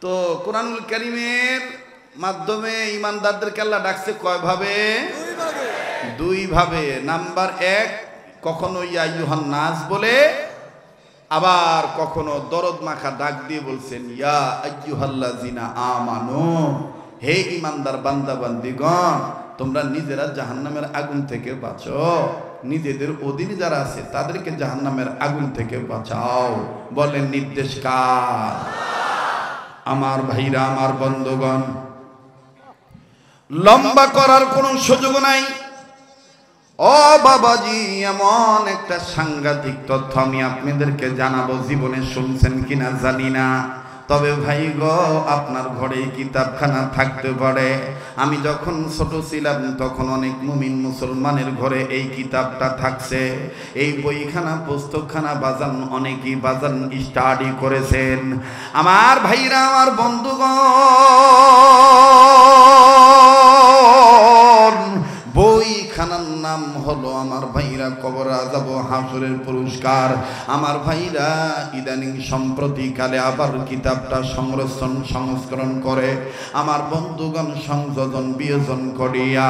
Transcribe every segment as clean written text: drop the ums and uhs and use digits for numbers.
তো কোরআনুল কারীমের মাধ্যমে ঈমানদারদেরকে আল্লাহ ডাকছে কয়ভাবে? দুই ভাবে। নাম্বার 1, কখনো ইয়া আইয়ুহান নাস বলে, আবার কখনো দরদ মাখা ডাক দিয়ে বলছেন ইয়া আইয়ুহাল্লাযিনা আমানু, হে ঈমানদার বান্দা বান্দিগণ, তোমরা নিজেরা জাহান্নামের আগুন থেকে বাঁচো, নিজেদের অধীনে যারা আছে তাদেরকে জাহান্নামের আগুন থেকে বাঁচাও। বলেন নির্দেশ কার? আমার ভাইরা, আমার বন্ধুগণ, লম্বা করার কোনো সুযোগ নাই। ও বাবাজি, এমন একটা সাংঘাতিক তথ্য আমি আপনাদেরকে জানাবো, জীবনে শুনছেন কিনা জানি না, তবে ভাই গো, আপনার ঘরে কিতাবখানা থাকতে পারে। আমি যখন ছোট ছিলাম তখন অনেক মুমিন মুসলমানের ঘরে এই কিতাবটা থাকছে। এই বইখানা পুস্তকখানা বাজান অনেকেই বাজান স্টাডি করেছেন। আমার ভাইরা, আমার বন্ধুগণ, বইখানার নাম হলো আমার ভাইরা কবর আযাব হাসরের পুরস্কার। আমার ভাইরা ইদানিং সম্প্রতি কালে আবার কিতাবটা সংস্করণ করে আমার বন্ধুগণ সংযোজন বিয়োজন করিয়া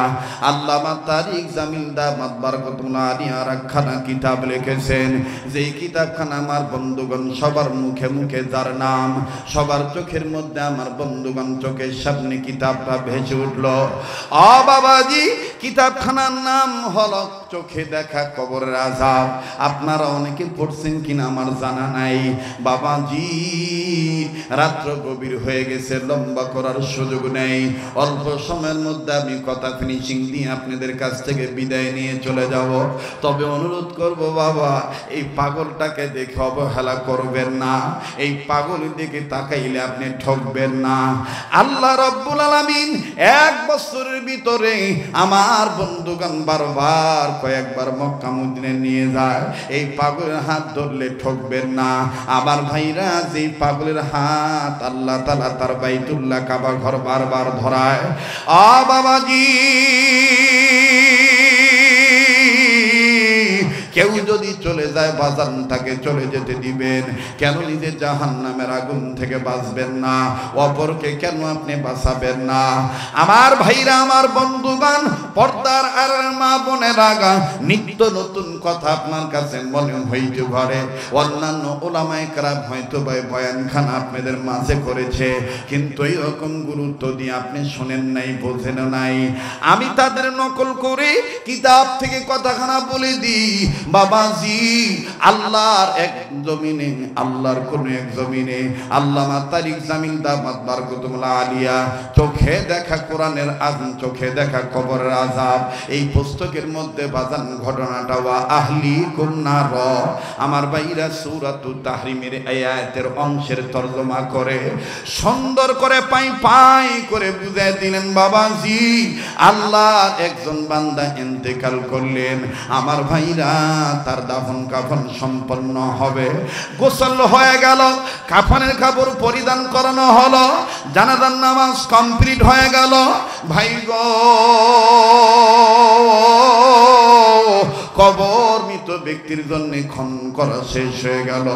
আল্লামা তারিক জামিল দামাত বারাকাতুল্লাহ আলাইহি আরেকখানা কিতাব লিখেছেন। যেই কিতাবখানা আমার বন্ধুগণ সবার মুখে মুখে, যার নাম সবার চোখের মধ্যে, আমার বন্ধুগণ চোখের সামনে কিতাবটা ভেসে উঠল। ও বাবাজি, কিতাবখানার নাম হলো চোখে দেখা কবরের আযাব। আপনারা অনেকে পড়ছেন কিনা আমার জানা নাই। বাবাজি, রাত্র গভীর হয়ে গেছে, লম্বা করার সুযোগ নেই। অল্প সময়ের মধ্যে আমি কথা ফিনিশিং দিয়ে আপনাদের কাছ থেকে বিদায় নিয়ে চলে যাব। তবে অনুরোধ করব বাবা, এই পাগলটাকে দেখে অবহেলা করবেন না, এই পাগলের দিকে তাকাইলে আপনি ঠকবেন না। আল্লাহ রাব্বুল আলামিন 1 বছরের ভিতরে আমার বন্ধুগণ বারবার কয়েকবার মক্কা মদিনায় নিয়ে যায়। এই পাগলের হাত ধরলে ঠকবেন না। আমার ভাইরা, যে পাগলের হাত আল্লাহ তাআলা তার বাইতুল্লাহ কাবা ঘর বারবার ধরায়। আ বাবাজি, কেউ যদি চলে যায় বাজান তাকে চলে যেতে দিবেন। কেন নিজে জাহান্নামের আগুন থেকে বাঁচবেন না? অপরকে কেন আপনি বাঁচাবেন না? আমার ভাইরা, আমার বন্ধুগণ, পর্দার আর মা বোনেরা, নিত্য নতুন কথা আপনার কাছে মনে হইতে পারে। অন্যান্য ওলামায়ে কেরাম হয়তো বয়ানখানা আপনাদের মাঝে করেছে, কিন্তু এরকম গুরুত্ব দিয়ে আপনি শোনেন নাই, বোঝেন নাই। আমি তাদের নকল করে কিতাব থেকে কথাখানা বলে দিই। বাবাজি, আল্লাহর এক জমিনে, আল্লাহর কোন এক জমিনে আল্লামা তারিক জামিল দামাত বারাকাতুল্লাহ আলিয়া চোখে দেখা কোরআনের আযাব, চোখে দেখা কবরের আযাব, এই পুস্তকের মধ্যে বাজান ঘটনাটা ওয়া আহলিকুম নার, আমার ভাইরা সূরাতুত তাহরিমের আয়াতের অংশের তরজমা করে সুন্দর করে পাই পাই করে বুঝায় দিলেন। বাবাজি, আল্লাহর একজন বান্দা ইন্তেকাল করলেন। আমার ভাইরা, তার দাফন কাফন সম্পন্ন হবে, গোসল হয়ে গেল, কাফনের কাপড় পরিধান করানো হলো, জানাজার নামাজ কমপ্লিট হয়ে গেল। ভাই গো, কবর মৃত ব্যক্তির জন্য খনন করা শেষ হয়ে গেল।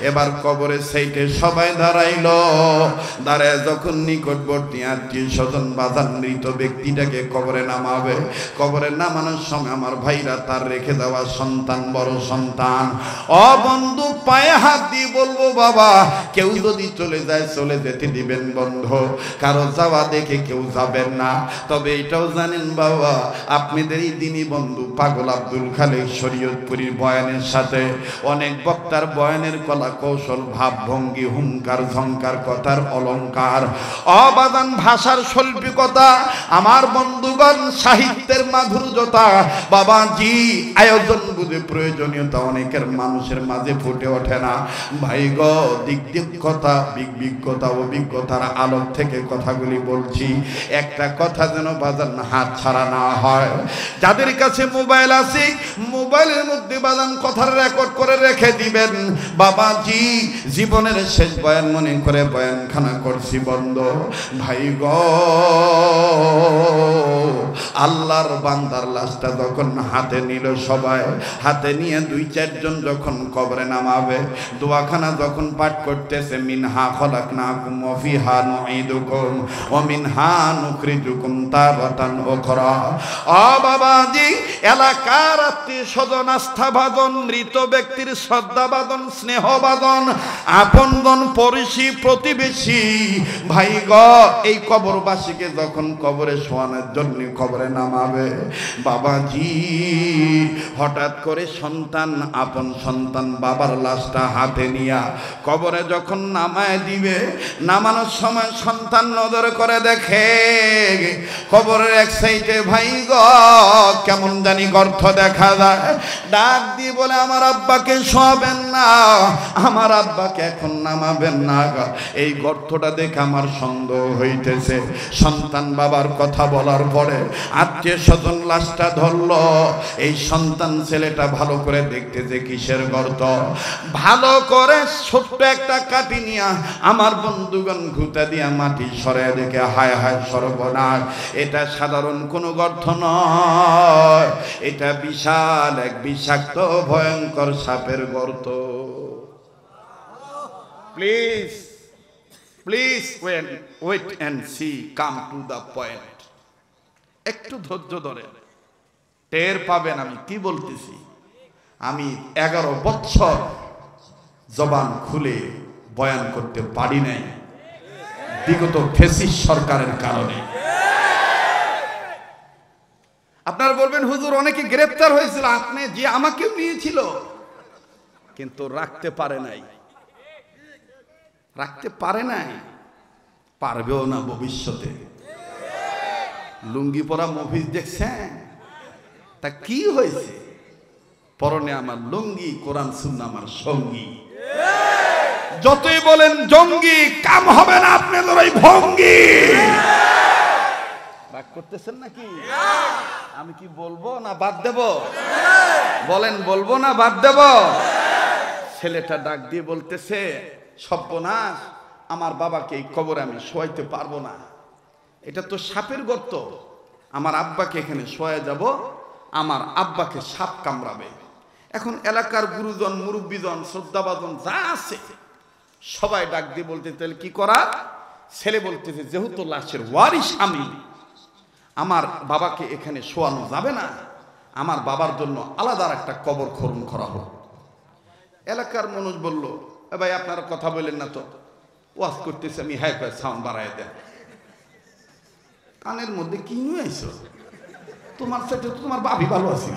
এবার কবরের সাইডে সবাই দাঁড়াইল। দাঁড়ায় যখন নিকটবর্তী আত্মীয় স্বজন বাজান মৃত ব্যক্তিটাকে কবরে নামাবে, কবরে নামানোর সময় আমার ভাইরা তার রেখে দেওয়া সন্তান, বড় সন্তান, ও বন্ধু, পায়ে হাত দিয়ে বলবো বাবা, কেউ যদি চলে যায় চলে যেতে দিবেন বন্ধু, কারো যাওয়া দেখে কেউ যাবেন না। তবে এটাও জানেন বাবা, আপনাদের এই দিনই বন্ধু পাগল আব্দুল খালেক শরীয়তপুরীর বয়ানের সাথে অনেক বক্তার বয়ানের কলা কৌশল, ভাবভঙ্গি, হুঙ্কার ঝঙ্কার, কথার অলঙ্কার, অবাদান ভাষার শৈল্পিকতা, আমার বন্ধুগণ সাহিত্যের মাধুর্যতা, বাবাজি আয়োজন বুঝে প্রয়োজনীয়তা অনেকের মানুষের মাঝে ফুটে ওঠে না। ভাই গো, দিকদিক্ষতা, বিজ্ঞতা, অভিজ্ঞতার আলোক থেকে কথাগুলি বলছি। একটা কথা যেন বাজান হাত ছাড়া না হয়। যাদের কাছে মোবাইল আছে, মোবাইলের মধ্যে বাদান কথার রেকর্ড করে রেখে দিবেন। বাবাজি জীবনের শেষ বয়ান মনে করে বয়ানখানা করছি বন্ধ। ভাই গো আল্লাহর বান্দার লাশটা যখন হাতে নিল, সবাই হাতে নিয়ে 2-4 জন যখন কবরে নামাবে, দোয়াখানা যখন পাঠ করতেছে, মিনহা খলাকনাকুম ওয়া ফিহা নুঈদুকুম ওয়া মিনহা নুখরিজুকুম তারাতান উখরা। ও বাবাজি, এলাকার আত্মীয়স্বজন, আস্থাভাজন, মৃত ব্যক্তির শ্রদ্ধাভাজন, স্নেহভাজন, আপনজন, পড়শি, প্রতিবেশী, ভাই গো এই কবরবাসীকে যখন কবরে শোয়ানোর জন্য কবরে নামাবে, বাবাজি হঠাৎ করে সন্তান, আপন সন্তান বাবার লাশটা হাতে নিয়া কবরে যখন নামায় দিবে, নামানোর সময় সন্তান নজর করে দেখে কবরের এক সাইডে ভাই গো কেমন জানি গর্ত দেখা যায়। ডাক দিয়ে বলে, আমার আব্বাকে শোয়াবেন না, আমার আব্বাকে এখন নামাবেন না, এই গর্তটা দেখে আমার সন্দেহ হইতেছে। সন্তান বাবার কথা বলার পরে আত্মীয় স্বজন লাশটা ধরলো। এই সন্তান ছেলেটা ভালো করে দেখতেছে কিসের গর্ত, ভালো করে ছোট্ট একটা কাঠি নিয়া আমার বন্ধুগণ ঘুতা দিয়া মাটি সরে দেখে হায় হায় সর্বনাশ, এটা সাধারণ কোনো গর্ত নয়, এটা বিশাল এক বিষাক্ত ভয়ঙ্কর সাপের গর্ত। Please please wait and see, come to the point. একটু ধৈর্য ধরে টের পাবেন আমি কি বলতেছি। আমি 11 বছর জবান খুলে বয়ান করতে পারি নাই বিগত ফ্যাসিস্ট সরকারের কারণে। আপনারা বলবেন হুজুর অনেকে গ্রেফতার হয়েছিল, আপনি যে আমাকেও নিয়েছিল, কিন্তু রাখতে পারে নাই, রাখতে পারে নাই, পারবেও না ভবিষ্যতে। লুঙ্গি পরা মুভিজ দেখছেন, তা কি হয়েছে? পরনে আমার লুঙ্গি, কোরআন সুন্নাহ আমার সঙ্গী। যতই বলেন জঙ্গি, কাম হবে না আপনাদের ওই ভঙ্গি। রাগ করতেছেন নাকি? আমি কি বলবো না বাদ দেব? বলেন বলবো না বাদ দেব? ছেলেটা ডাক দিয়ে বলতেছে, সর্বনাশ, আমার বাবাকে এই কবরে আমি শোয়াইতে পারবো না, এটা তো সাপের গর্ত, আমার আব্বাকে এখানে শোয়া যাব, আমার আব্বাকে সাপ কামড়াবে। এখন এলাকার গুরুজন, মুরব্বীজন, শ্রদ্ধাভাজন যা আছে সবাই ডাক দিয়ে বলতে, তাহলে কি করার? ছেলে বলতেছে, যেহেতু লাশের ওয়ারিশ আমি, আমার বাবাকে এখানে শোয়ানো যাবে না, আমার বাবার জন্য আলাদা একটা কবর খনন করা হোক। এলাকার মানুষ বলল, এ ভাই আপনারা কথা বলেন না তো, ওয়াজ করতেছে আমি, হ্যাঁ কয় সাউন্ড বাড়ায় দেন। কানের মধ্যে কি নিয়ে আইছো? তোমার সাথে তো তোমার ভাবি ভালো আছে।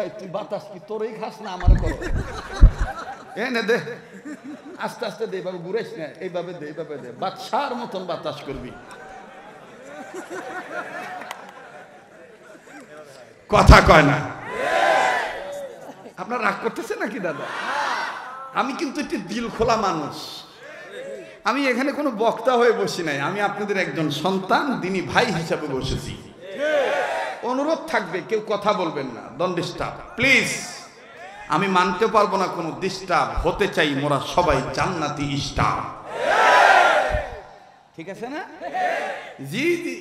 এই তুই বাতাস কি তোরই খাস না আমার করো? এনে দে, আস্তে আস্তে দে, এইভাবে ঘুরাইস না, এইভাবে দে, এইভাবে দে, বাদশার মতন বাতাস করবি। কথা কয় না। আপনার রাগ করতেছে নাকি দাদা? আমি কিন্তু একটি দিল খোলা মানুষ, আমি এখানে কোনো বক্তা হয়ে বসি নাই, আমি আপনাদের একজন সন্তান, দিনী ভাই হিসাবে বসেছি। অনুরোধ থাকবে কেউ কথা বলবেন না, ডোন্ট ডিস্টার্ব প্লিজ। আমি মানতে পারবো না কোনো ডিস্টার্ব, হতে চাই মোরা সবাই জান্নাতি স্টাফ, ঠিক আছে না? জি জি।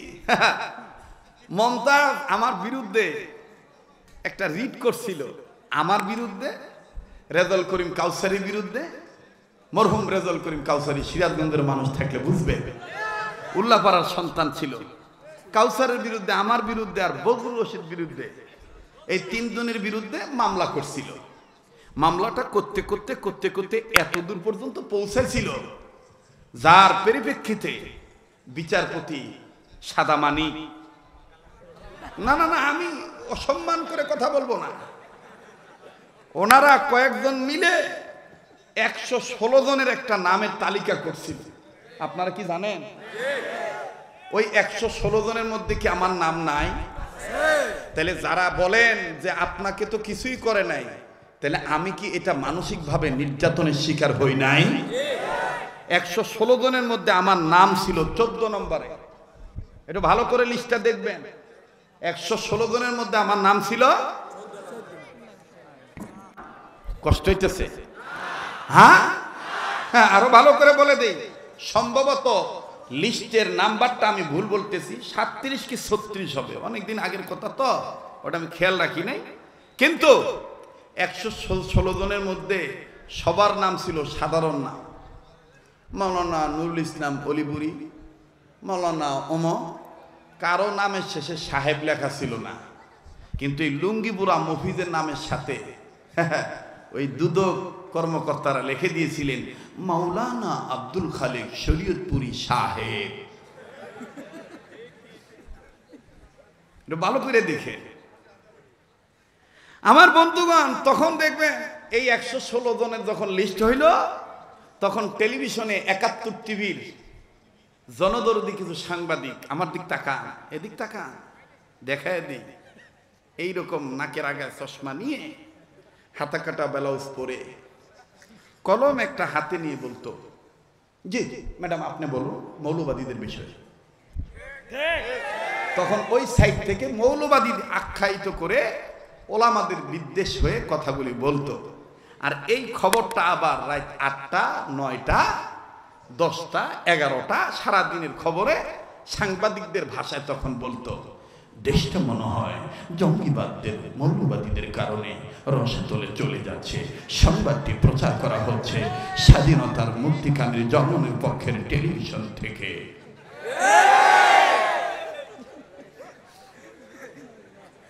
মমতাজ আমার বিরুদ্ধে একটা রিট করছিল, আমার বিরুদ্ধে, রেজাউল করিম কাউসারির বিরুদ্ধে। মরহুম রেজাউল করিম কাউসারি সিরাজগঞ্জের মানুষ থাকলে বুঝবে, উল্লাপাড়ার সন্তান ছিল। কাউসারের বিরুদ্ধে, আমার বিরুদ্ধে আর বজরুল রশিদ বিরুদ্ধে, এই 3 জনের বিরুদ্ধে মামলা করছিল। মামলাটা করতে করতে করতে করতে এত দূর পর্যন্ত পৌঁছেছিল, যার পরিপ্রেক্ষিতে বিচারপতি সাদামানি, না না না আমি অসম্মান করে কথা বলবো না, ওনারা কয়েকজন মিলে 116 জনের একটা নামের তালিকা করছিল। আপনারা কি জানেন? ওই 116 জনের মধ্যে কি আমার নাম নাই? তাহলে যারা বলেন যে আপনাকে তো কিছুই করে নাই, তাহলে আমি কি এটা মানসিকভাবে নির্যাতনের শিকার হই নাই? 116 জনের মধ্যে আমার নাম ছিল 14 নম্বরে। একটু ভালো করে লিস্টটা দেখবেন। 116 জনের মধ্যে আমার নাম ছিল। কষ্ট হইতেছে? হ্যাঁ, আরো ভালো করে বলে দেই, সম্ভবত লিস্টের নাম্বারটা আমি ভুল বলতেছি, 37 কি 36 হবে, অনেকদিন আগের কথা তো, ওটা আমি খেয়াল রাখি নাই। কিন্তু 116 জনের মধ্যে সবার নাম ছিল সাধারণ নাম। মাওলানা নুরুল ইসলাম অলিপুরি, মাওলানা ওমর, কারো নামের শেষে সাহেব লেখা ছিল না। কিন্তু এই লুঙ্গিপুরা মফিজের নামের সাথে ওই দুদক কর্মকর্তারা লিখে দিয়েছিলেন মাওলানা আব্দুল খালেক শরীয়তপুরি সাহেব। ভালো করে দেখে আমার বন্ধুগণ, তখন দেখবেন এই 116 জনের যখন লিস্ট হইল, তখন টেলিভিশনে 71 টিভির জনদরদি কিছু সাংবাদিক আমার দিক তাকান, এদিক তাকান, দেখায় দিই, এইরকম নাকের আগায় চশমা নিয়ে, হাতা কাটা ব্লাউজ পরে, কলম একটা হাতে নিয়ে বলতো, জি ম্যাডাম আপনি বলুন মৌলবাদীদের বিষয়ে। তখন ওই সাইড থেকে মৌলবাদী আখ্যায়িত করে ওলামাদের বিদ্বেষ হয়ে কথাগুলি বলতো। আর এই খবরটা আবার রাত 8টা, 9টা, 10টা, 11টা সারাদিনের খবরে সাংবাদিকদের ভাষায় তখন বলতো, দেশটা মনে হয় জঙ্গিবাদদের, মৌলবাদীদের কারণে রসাতলে চলে যাচ্ছে। সংবাদটি প্রচার করা হচ্ছে স্বাধীনতার মুক্তিকামী জনগণের পক্ষের টেলিভিশন থেকে।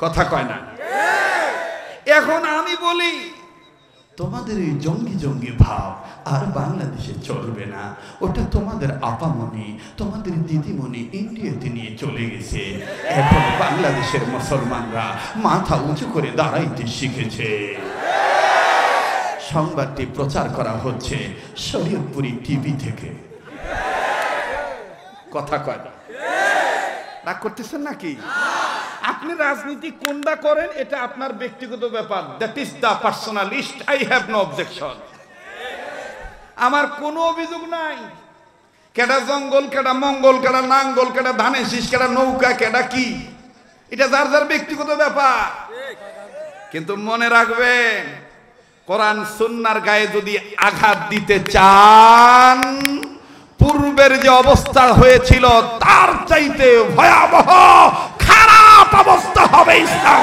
কথা কয় না? এখন আমি বলি, তোমাদের এই জঙ্গি জঙ্গি ভাব আর বাংলাদেশে চলবে না। ওটা তোমাদের আপামনি, তোমাদের দিদিমণি ইন্ডিয়াতে নিয়ে চলে গেছে। এখন বাংলাদেশের মুসলমানরা মাথা উঁচু করে দাঁড়াইতে শিখেছে। সংবাদটি প্রচার করা হচ্ছে শরীয়তপুরি টিভি থেকে। কথা কয় না? রাগ করতেছেন নাকি? আপনি রাজনীতি কোনটা করেন এটা আপনার ব্যক্তিগত ব্যাপার, that is the personalist, I have no objection. আমার কোনো অভিযোগ নাই। কেডা জঙ্গল, কেডা মঙ্গল, কেডা নাঙ্গল, কেডা ধানের শীষ, কেডা নৌকা, কেডা কি, এটা যার যার ব্যক্তিগত ব্যাপার। কিন্তু মনে রাখবেন, কোরআন সুন্নাহর গায়ে যদি আঘাত দিতে চান, পূর্বের যে অবস্থা হয়েছিল তার চাইতে ভয়াবহ খারাপ অবস্থা হবে ইসলাম।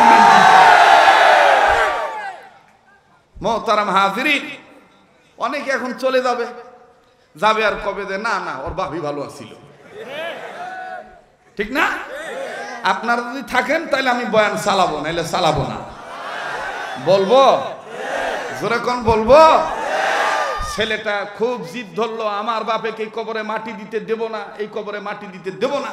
মোহতারাম হাজিরিন, অনেকে এখন চলে যাবে, যাবে আর কবে যে না না ওর বাপই ভালো আছিল, ঠিক না? আপনারা যদি থাকেন তাহলে আমি বয়ান চালাবো, নাইলে চালাবো না। বলবো জোরে কোন বলবো? ছেলেটা খুব জিদ ধরলো, আমার বাপেকে এই কবরে মাটি দিতে দেব না, এই কবরে মাটি দিতে দেব না।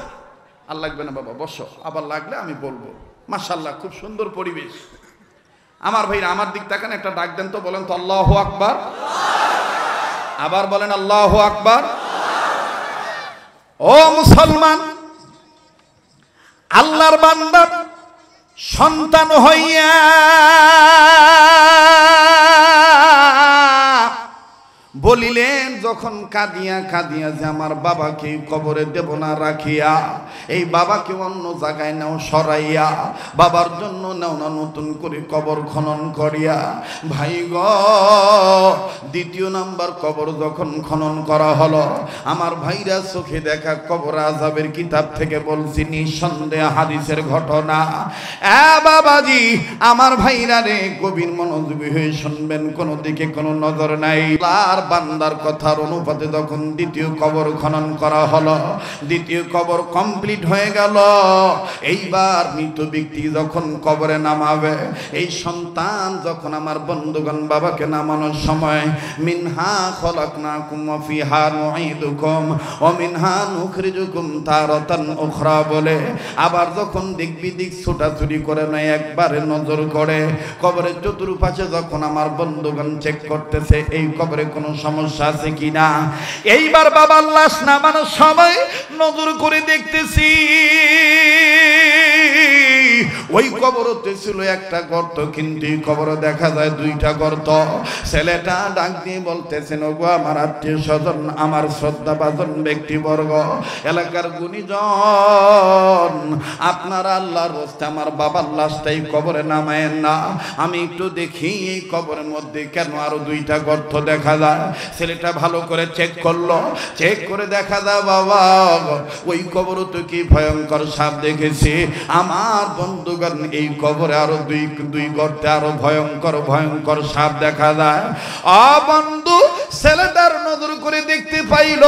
আর লাগবে না বাবা, বসো, আবার লাগলে আমি বলবো। মাশাআল্লাহ, খুব সুন্দর পরিবেশ। আমার ভাইরা আমার দিক তাকান, একটা ডাক দেন তো, বলেন তো আল্লাহু আকবার। আবার বলেন আল্লাহু আকবার। ও মুসলমান, আল্লাহর বান্দা সন্তান হইয়া বলিলেন যখন কাঁদিয়া কাঁদিয়া যে আমার বাবাকে কবরে দেব না রাখিয়া, এই বাবাকে অন্য জায়গায় নাও সরাইয়া, বাবার জন্য নাও না নতুন করে কবর খনন করিয়া। ভাই গ, দ্বিতীয় নাম্বার কবর যখন খনন করা হলো, আমার ভাইরা চোখে দেখা কবর আযাবের কিতাব থেকে বলছি নিঃসন্দেহ হাদিসের ঘটনা। বাবাজি, আমার ভাইরা রে, গভীর মনোযোগী হয়ে শুনবেন, কোনো দিকে কোনো নজর নাই। আর বান্দার কথার অনুপাতে যখন দ্বিতীয় কবর খনন করা হলো, দ্বিতীয় কবর কমপ্লিট হয়ে গেল। এইবার মৃত ব্যক্তি যখন কবরে নামাবে, এই সন্তান যখন আমার বন্ধুগণ বাবাকে নামানোর সময় মিনহা খলাকনাকুম ওয়া ফিহা নুঈদুকুম ওয়া মিনহা নুখরিজুকুম তারাতান উখরা বলে, আবার যখন দেখবি দিক ছোটাছুটি করে নয়, একবারে নজর করে কবরের চতুর্পাশে যখন আমার বন্ধুগণ চেক করতেছে এই কবরে কোনো সমস্যা আছে কিনা। এইবার বাবার লাশ নামানোর সময় নজর করে দেখতেছি ওই কবরতে ছিল একটা গর্ত, কিন্তু এই কবরে দেখা যায় দুইটা গর্ত। ছেলেটা ডাক দিয়ে বলতেছেন, ওগো আমার আত্মীয় স্বজন, আমার শ্রদ্ধাভাজন ব্যক্তিবর্গ, এলাকার গুণীজন, আপনারা আল্লাহর রাস্তায় আমার বাবার লাশটাই কবরে নামায়েন না, আমি একটু দেখি এই কবরের মধ্যে কেন আরো দুইটা গর্ত দেখা যায়। ছেলেটা ভালো করে চেক করলো, চেক করে দেখা যায় বাবা ওই কবরে তো কি ভয়ঙ্কর সাপ দেখেছি। আমার বন্ধুগণ এই কবরে আরো দুই গর্তে আরো ভয়ঙ্কর সাপ দেখা যায়। বন্ধু, ছেলেটার নজর করে দেখতে পাইল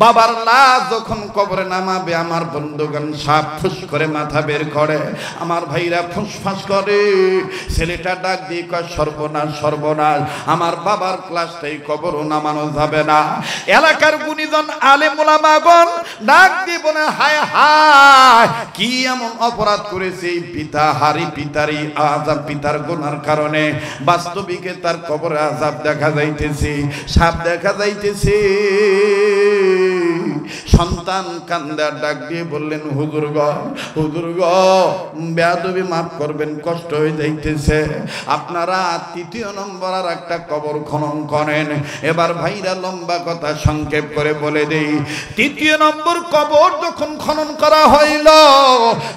বাবার লাশ যখন কবরে নামাবে, আমার বন্ধুগণ সাপ ফুস করে মাথা বের করে, আমার ভাইরা ফুসফাস করে। ছেলেটা ডাক দিয়ে কয়, সর্বনাশ সর্বনাশ, আমার বাবার ক্লাসটাই কবরও নামানো যাবে না। এলাকার গুণীজন আলেম ওলামাগণ ডাক দিয়ে বলে, হায় হায়, কি এমন অপরাধ করেছে এই পিতা, হারি পিতারই আযাব, পিতার গুনার কারণে বাস্তবিকে তার কবরে আযাব দেখা যাইতেছে, সাপ দেখা যাইতেছে। সন্তান কান্দার ডাক দিয়ে বললেন, হুজুর গো বেয়াদবি মাফ করবেন, কষ্ট হয়ে যাইতেছে, আপনারা ৩য় নম্বর আর একটা কবর খনন করেন। এবার ভাইরা লম্বা কথা সংক্ষেপ করে বলে দেই, ৩য় নম্বর কবর যখন খনন করা হইল,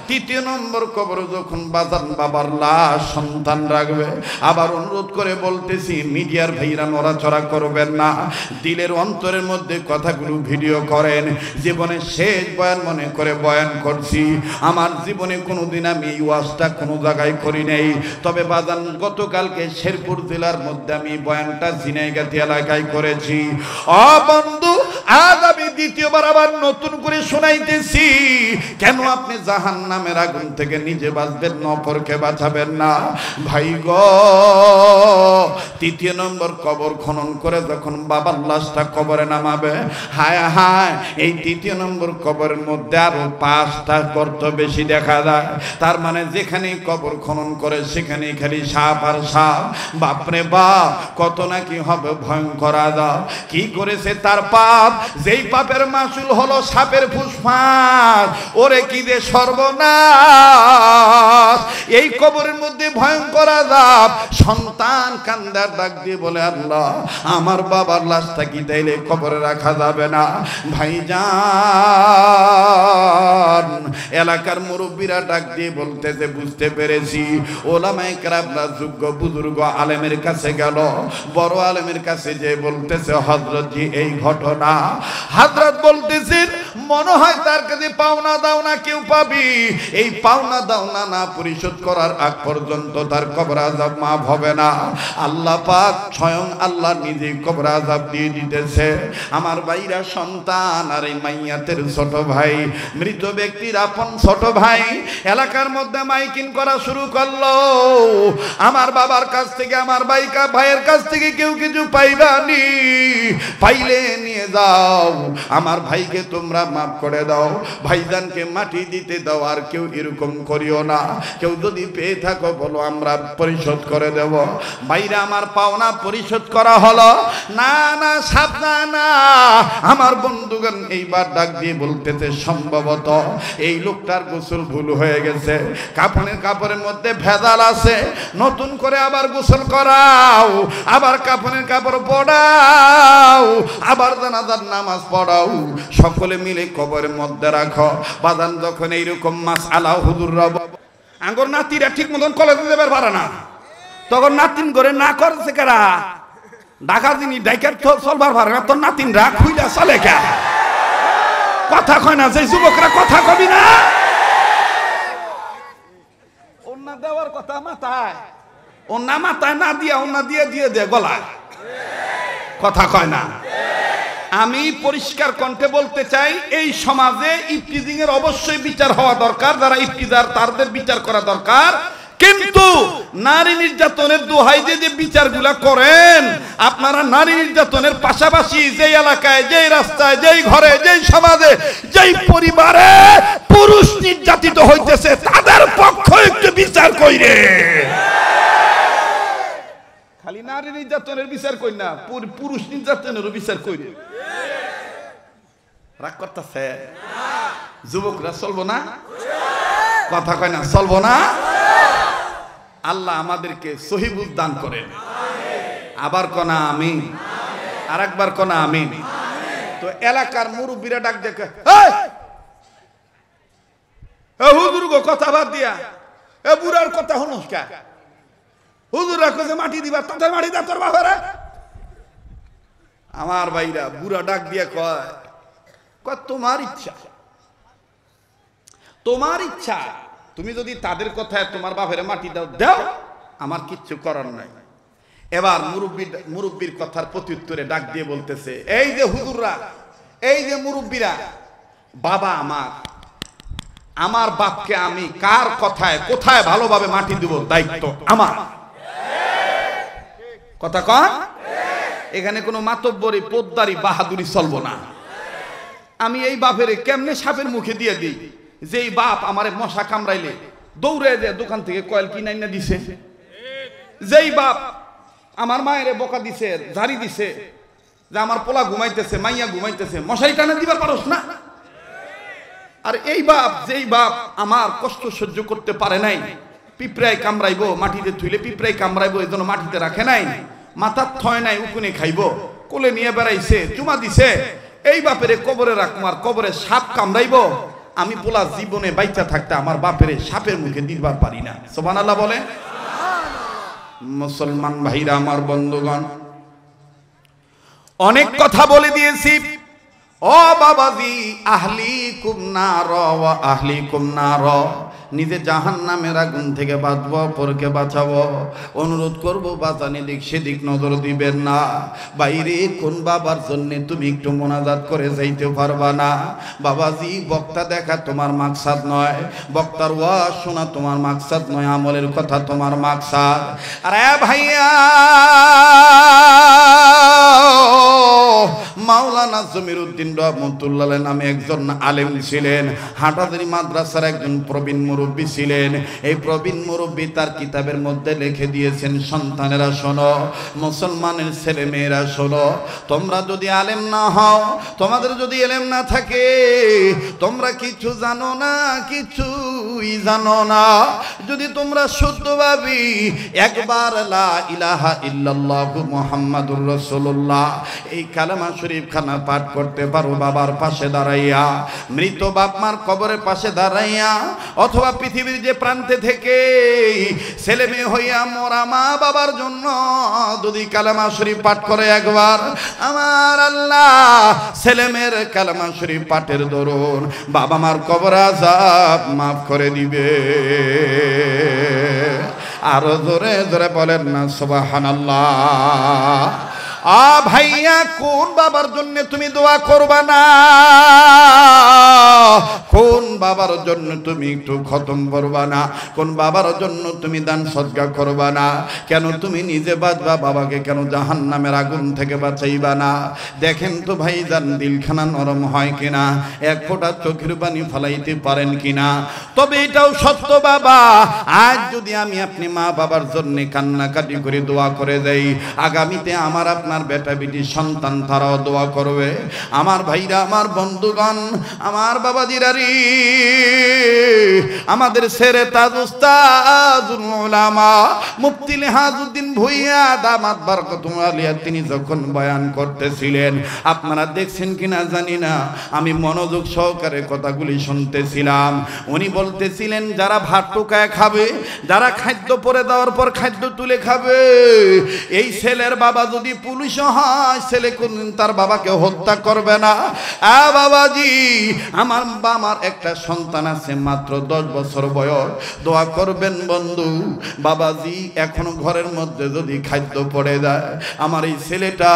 ৩য় নম্বর কবর যখন বাবার লাশ সন্তান রাখবে, আবার অনুরোধ করে বলতেছি মিডিয়ার ভাইরা নড়াচড়া করবেন না, দিলের অন্তরের মধ্যে কথাগুলো ভিডিও করেন। জীবনে শেষ বয়ান মনে করে বয়ান করছি, আমার জীবনে কোনোদিন আমি এই ওয়াজটা কোনো জায়গায় করি নাই। তবে বাজান গতকালকে শেরপুর জেলার মধ্যে আমি বয়ানটা ঝিনাইগাতি এলাকায় করেছি। বন্ধু, আজ আমি দ্বিতীয়বার আবার নতুন করে শোনাইতেছি, কেন আপনি জাহান্নামের আগুন থেকে নিজে বাঁচবেন না, অপরকে বাঁচাবেন না? ভাই গো, ৩য় নম্বর কবর খনন করে যখন বাবার লাশটা কবরে নামাবে, হায় হায়, এই ৩য় নম্বর কবরের মধ্যে আরো 5টা গর্ত বেশি দেখা যায়। তার মানে যেখানে কবর খনন করে সেখানে খালি সাপ আর সাপ। বাপরে বাপ, কত নাকি হবে ভয়ঙ্কর আযাব। কি করেছে তার পাপ, যেই পাপের মাসুল হলো সাপের ফুসফাস, ওরে কি যে সর্বনাশ। এই কবরের মধ্যে ভয়ঙ্কর আযাব। সন্তান কান্দার ডাক দিয়ে বলে, আল্লাহ, আমার বাবার লাশটা কি তাইলে কবরে রাখা যাবে না? ভাইজান, এলাকার মুরব্বীরা ডাক দিয়ে বলতেছে, বুঝতে পেরেছি। ওলামায়ে কেরামরা যোগ্য বুজুর্গ আলেমের কাছে গেল, বড় আলেমের কাছে যে বলতেছে, হযরত জি এই ঘটনা। হযরত বলতেছেন, মনে হয় তার কাছে পাওনা দাওনা কেউ পাবি, এই পাওনা দাওনা না পরিশোধ করার আগ পর্যন্ত তার কবর আযাব মাফ হবে না। আল্লাহ পাক স্বয়ং আল্লাহ নিজে কবর আযাব দিয়ে দিতেছে। আমার ভাইরা, সন্তান আর এই মাইয়াতের ছোট ভাই, মৃত ব্যক্তির আপন ছোট ভাই এলাকার মধ্যে মাইকিং করা শুরু করলো, আমার বাবার কাছ থেকে, আমার ভাইয়ের কাছ থেকে কেউ কিছু পাইবানি, পাইলে নিয়ে যাও, আমার ভাইকে তোমরা মাফ করে দাও, ভাইজানকে মাটি দিতে দাও, আর কেউ এরকম করিও না। কেউ যদি পেয়ে থাকো বলো, আমরা পরিশোধ করে দেব। ভাইরা, আমার পাওনা পরিশোধ করা হলো না, না সাবধান না। আমার বন্ধুগণ এইবার ডাক দিয়ে বলতেছে, সম্ভবত এই লোকটার গোসল ভুল হয়ে গেছে, কাপড়ের মধ্যে ভেজাল আছে, নতুন করে আবার গোসল করাও, আবার কাপড়ের কাপড় পড়াও, আবার জানাজার নামাজ পড়াও, সকলে মিলে কবরের মধ্যে রাখো। বাদান যখন এইরকম মাসআলা হুজুররা আঙ্গর নাতিরা ঠিক মতন কলেজে যাবার পারে না, তখন নাতিন করে না করছে কারা, ঢাকা দিনই ডাইকার চলবার পারে না, তোর নাতিন রাখ হইলা চলে কে? কথা কয় না, যে যুবকরা কথা কবি না, ওন্না দেওয়ার কথা মাথায়, ওন্না মাথায় না দিয়া ওন্না দিয়ে দিয়ে গলায়, কথা কয় না। আমি পরিষ্কার কণ্ঠে বলতে চাই, এই সমাজে ইফতিজিং এর অবশ্যই বিচার হওয়া দরকার, যারা ইফতিজার তাদের বিচার করা দরকার, কিন্তু নারী নির্যাতনের দোহাই যে বিচারগুলা করেন আপনারা, নারী নির্যাতনের পাশাপাশি যেই এলাকায়, যেই রাস্তায়, যেই ঘরে, যেই সমাজে, যেই পরিবারে পুরুষ নির্যাতিত হইতেছে তাদের পক্ষ একটু বিচার কইরে। খালি নারী নির্যাতনের বিচার কই না, পুরুষ নির্যাতনেরও বিচার কইরে। রাগ করতেছে যুবকরা, চলবো না? কথা কয় না, চলবো না। আল্লাহ আমাদেরকে সহিবুল দান করেন। আবার কনা আমিন, আর একবার কনা আমিন। তো এলাকার মুরব্বীরা ডাক দেখে, হুজুর গো কথা বাদ দিয়া এ বুড়ার কথা হনুস কা? হুজুর রাখো যে মাটি দিবা, তোদের মাটি দা তোর বাবারা। আমার ভাইরা বুড়া ডাক দিয়া কয়, তোমার ইচ্ছা, তোমার ইচ্ছা, তুমি যদি তাদের কথায় তোমার বাপের মাটি দাও দাও, আমার কিচ্ছু করার নাই। এবার মুরব্বীর কথার প্রত্যুত্তরে ডাক দিয়ে বলতেছে, এই যে হুজুররা, এই যে মুরব্বীরা, বাবা আমার বাপকে আমি কার কথায় কোথায় ভালোভাবে মাটি দিব দায়িত্ব আমার। কথা কন, এখানে কোনো মাতব্বরি পোদ্দারি বাহাদুরি চলবো না। আমি এই বাপের কেমনে সাপের মুখে দিয়ে দিই, যেই বাপ আমারে মশা কামড়াইলে দৌড়ে যে দোকান থেকে কয়েল কিনাই না দিছে, যেই বাপ আমার মায়ের বকা দিছে, ঝাড়ি দিছে, যে আমার পোলা ঘুমাইতেছে, মাইয়া ঘুমাইতেছে, মশারি টানে দিবার পারস না। আর এই বাপ, যেই বাপ আমার কষ্ট সহ্য করতে পারে নাই, পিঁপড়ায় কামড়াইবো, মাটিতে থুইলে পিঁপড়ায় কামড়াইবো, এই জন্য মাটিতে রাখে নাই, মাথার থয় নাই, উকুনে খাইবো, কোলে নিয়ে বেড়াইছে, চুমা দিছে, এই বাপেরে কবরে রাখবো, আর কবরে সাপ কামড়াইবো, আমি পোলা জীবনে বাইচা থাকতে আমার বাপেরে সাপের মুখে দিবার পারি না। সুবহানাল্লাহ বলে। মুসলমান ভাইরা আমার, বন্ধুগণ, অনেক কথা বলে দিয়েছি। ও বাবাজি, আহলিকুম নার ওয়া আহলিকুম নার, নিজে জাহান্নামের আগুন থেকে বাঁচবো, অপরকে বাঁচাবো। অনুরোধ করবো বাঁচান, এদিক সেদিক নজর দিবেন না। বাইরে কোন বাবার জন্য তুমি একটু মোনাজাত করে যাইতে পারবা না? বাবাজি, বক্তা দেখা তোমার মাকসাদ নয়, বক্তার ওয়াজ শোনা তোমার মাকসাদ নয়, আমলের কথা তোমার মাকসাদ। আরে ভাইয়া, মাওলানা জমিরউদ্দিন রহমতুল্লাহ নামে একজন আলেম ছিলেন, হাটাজারি মাদ্রাসার একজন প্রবীণ মুরব্বী ছিলেন। এই প্রবীণ মুরব্বী তার কিতাবের মধ্যে লিখে দিয়েছেন, সন্তানেরা শোনো, মুসলমানের ছেলে মেয়েরা শোনো, তোমরা যদি আলেম না হও, তোমাদের যদি ইলম না থাকে, তোমরা কিছু জানো না, কিছুই জানো না। যদি তোমরা শুদ্ধভাবে একবার লা ইলাহা ইল্লাল্লাহু মুহাম্মাদুর রাসূলুল্লাহ এই কালেমা শরীফ খানা পাঠ করতে পারো, বাবার পাশে দাঁড়াইয়া, মৃত বাপ মার কবরের পাশে দাঁড়াইয়া, অথবা পৃথিবীর যে প্রান্তে থেকে ছেলে মেয়ে হইয়া মরা মা বাবার জন্য যদি কালেমা শরীফ পাঠ করে একবার, আমার আল্লাহ ছেলে মেয়ের কালেমা শরীফ পাঠের দরুন বাবা মার কবর আযাব মাফ করে দিবে। আরো জোরে জোরে বলেন না সুবহানাল্লাহ। ভাইয়া, কোন বাবার জন্য তুমি দোয়া করবা না? কোন বাবার জন্য তুমি একটু খতম করবা না? কোন বাবার জন্য তুমি দান সদকা করবা না? কেন তুমি নিজে বাঁচবা, বাবাকে কেন জাহান্নামের আগুন থেকে বাঁচাইবা না? দেখেন তো ভাইজান, দিলখানা নরম হয় কিনা, এক ফোঁটা চোখের পানি ফলাইতে পারেন কিনা? তবে এটাও সত্য বাবা, আজ যদি আমি আপনি মা বাবার জন্য কান্নাকাটি করে দোয়া করে দেই, আগামীতে আমার আপনার বেটা বেটি সন্তান তারাও দোয়া করবে। আমার ভাইরা, আমার বন্ধুগণ, আমার বাবাজিরা রে, আমাদের সেরে তাজ উস্তাদুল উলামা মুফতি লিহাজউদ্দিন ভূঁইয়া দামাত বরকতুল আলিয়া তিনি যখন বয়ান করতেছিলেন, আপনারা দেখছেন কিনা জানি না, আমি মনোযোগ সহকারে কথাগুলি শুনতেছিলাম। উনি বলতেছিলেন, যারা ভাত টোকায় খাবে, যারা খাদ্য পরে দেওয়ার পর খাদ্য তুলে খাবে, এই ছেলের বাবা যদি পুলিশ হয়, ছেলে কোনদিন তার বাবাকে হত্যা করবে না। বাবাজি, আমার একটা সন্তান আছে, মাত্র 10 বছর বয়স। দোয়া করবেন বন্ধু, বাবাজি এখনো ঘরের মধ্যে যদি খাদ্য পড়ে যায়, আমার এই ছেলেটা,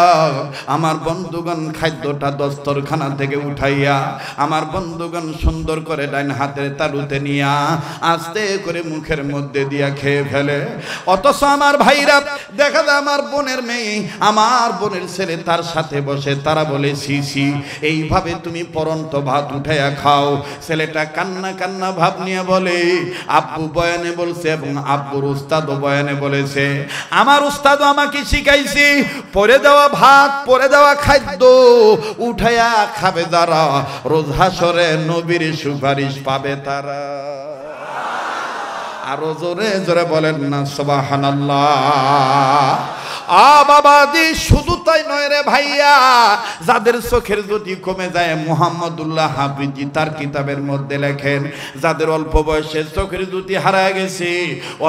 আমার বন্ধুগণ খাদ্যটা দস্তরখানা থেকে উঠাইয়া, আমার বন্ধুগণ সুন্দর করে ডাইন হাতের তালুতে নিয়া আস্তে করে মুখের মধ্যে দিয়া খেয়ে ফেলে। অথচ আমার ভাইরা দেখা যায়, আমার বোনের মেয়ে, আমার বোনের ছেলে তার সাথে বসে, তারা বলে সি সি, এইভাবে তুমি পরন্ত ভাত উঠাইয়া খাও। ছেলেটা কান্না কান্না ভাব নিয়ে বলে, আব্বু বয়ানে বলছে এবং আব্বুর উস্তাদও বয়ানে বলেছে, আমার উস্তাদও আমাকে শিখাইছে, পরে দেওয়া ভাত, পরে দেওয়া খাদ্য উঠাইয়া খাবে যারা, রোজ হাসরে নবীর সুপারিশ পাবে তারা। আরো জোরে জোরে বলেন না সুবহানাল্লাহ। বাবাজি শুধু তাই নয় রে ভাইয়া, যাদের চোখের জ্যোতি কমে যায়, মুহাম্মদুল্লাহ হাফিজি তার কিতাবের মধ্যে লেখেন, যাদের অল্প বয়সে চোখের জ্যোতি হারায় গেছে,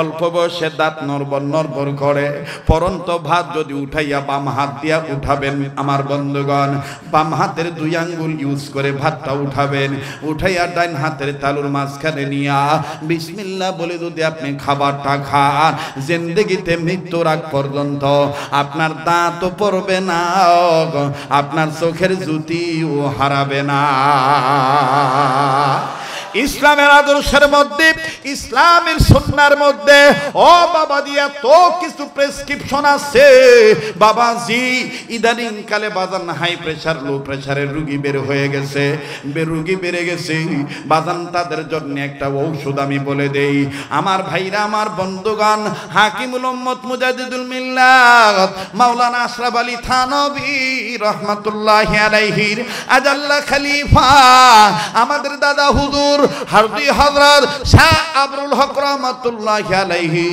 অল্প বয়সে দাঁত নড়বড় নড়বড় করে, পরন্ত ভাত যদি উঠাইয়া বাম হাত দিয়া উঠাবেন আমার বন্ধুগণ, বাম হাতের দুই আঙ্গুল ইউজ করে ভাতটা উঠাবেন, উঠাইয়া ডাইন হাতের তালুর মাঝখানে নিয়া বিসমিল্লাহ বলে যদি আপনি খাবারটা খান, জিন্দেগিতে মৃত্যুর আগ পর্যন্ত আপনার দাঁতও পড়বে না, আপনার চোখের জ্যোতিও হারাবে না। ইসলামের আদর্শের মধ্যে, ইসলামের সুন্নাহর মধ্যে ও বাবাজি এত কিছু প্রেসক্রিপশন আছে বাবাজি। ইদানিং কালে বাজান হাই প্রেসার লো প্রেসারের রোগী বের হয়ে গেছে, রোগী বেড়ে গেছে বাজান, তাদের জন্য একটা ঔষধ আমি বলে দেই আমার ভাইরা, আমার বন্ধুগণ। হাকিমুল উম্মত মুজাদ্দিদুল মিল্লাত মাওলানা আশরাফ আলী থানভী রহমাতুল্লাহি আলাইহি আজাল্লা খলিফা, আমাদের দাদা হুজুর হারদি হযরত শাহ আবরুল হক রহমাতুল্লাহি আলাইহি,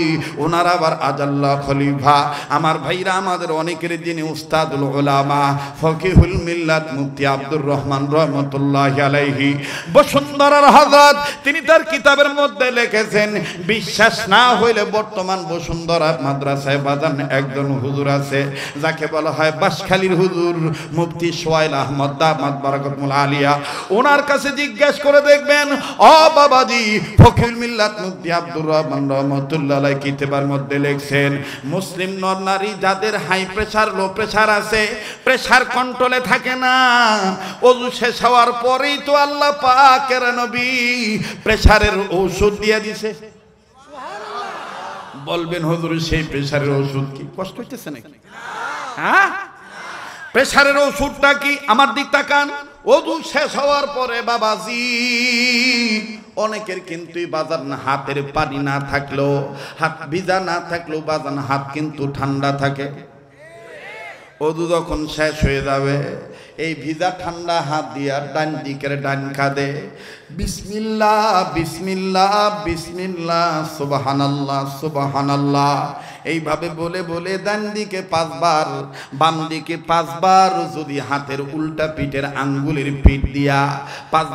ওনার আবার আজাল্লা খলিফা। আমার ভাইরা, আমাদের অনেকের যিনি উস্তাদুল উলামা ফকিহুল মিল্লাত মুফতি আব্দুর রহমান রহমাতুল্লাহি আলাইহি বসুন্ধরার হযরত, তিনি তার কিতাবের মধ্যে লিখেছেন, বিশ্বাস না হইলে বর্তমান বসুন্ধরা মাদ্রাসায় বাজান একজন হুজুর আছে যাকে বলা হয় বাসখালীর হুজুর মুফতি সোহাইল আহমদ দামাত বারাকাতুল আলিয়া, ওনার কাছে জিজ্ঞেস করে দেখবেন। ও বাবাজি, ফকিহুল মিল্লাত মুফতি আব্দুর রহমান রহমাতুল্লাহ আলাইহি কিতাবের মধ্যে লিখছেন, মুসলিম নর নারী যাদের হাই প্রেসার লো প্রেসার আছে, প্রেসার কন্ট্রোলে থাকে না, ওযু শেষ হওয়ার পরেই তো আল্লাহ পাকের নবী প্রেসারের ঔষধ দিয়ে দিয়েছে। বলবেন হুজুর সেই প্রেসারের ওষুধ কি? কষ্ট হইতেছে নাকি? হ্যাঁ, প্রেসারের ওষুধটা কি? আমার দিক তাকান। ওযু শেষ হওয়ার পরে বাবাজি অনেকের কিন্তু বাজান হাতের পানি না থাকলেও, হাত ভিজা না থাকলেও বাজান হাত কিন্তু ঠান্ডা থাকে। ওযু যখন শেষ হয়ে যাবে, এই ভিজা ঠান্ডা হাত দিয়া ডান দিকের ডান কাঁধে বিসমিল্লাহ বিসমিল্লাহ বিসমিল্লাহ সুবহানাল্লাহ সুবহানাল্লাহ এইভাবে বলে বলে ডান দিকে 5 বার, বাম দিকে 5 বার, যদি হাতের উল্টা পিঠের আঙ্গুলের পিঠ দিয়া 5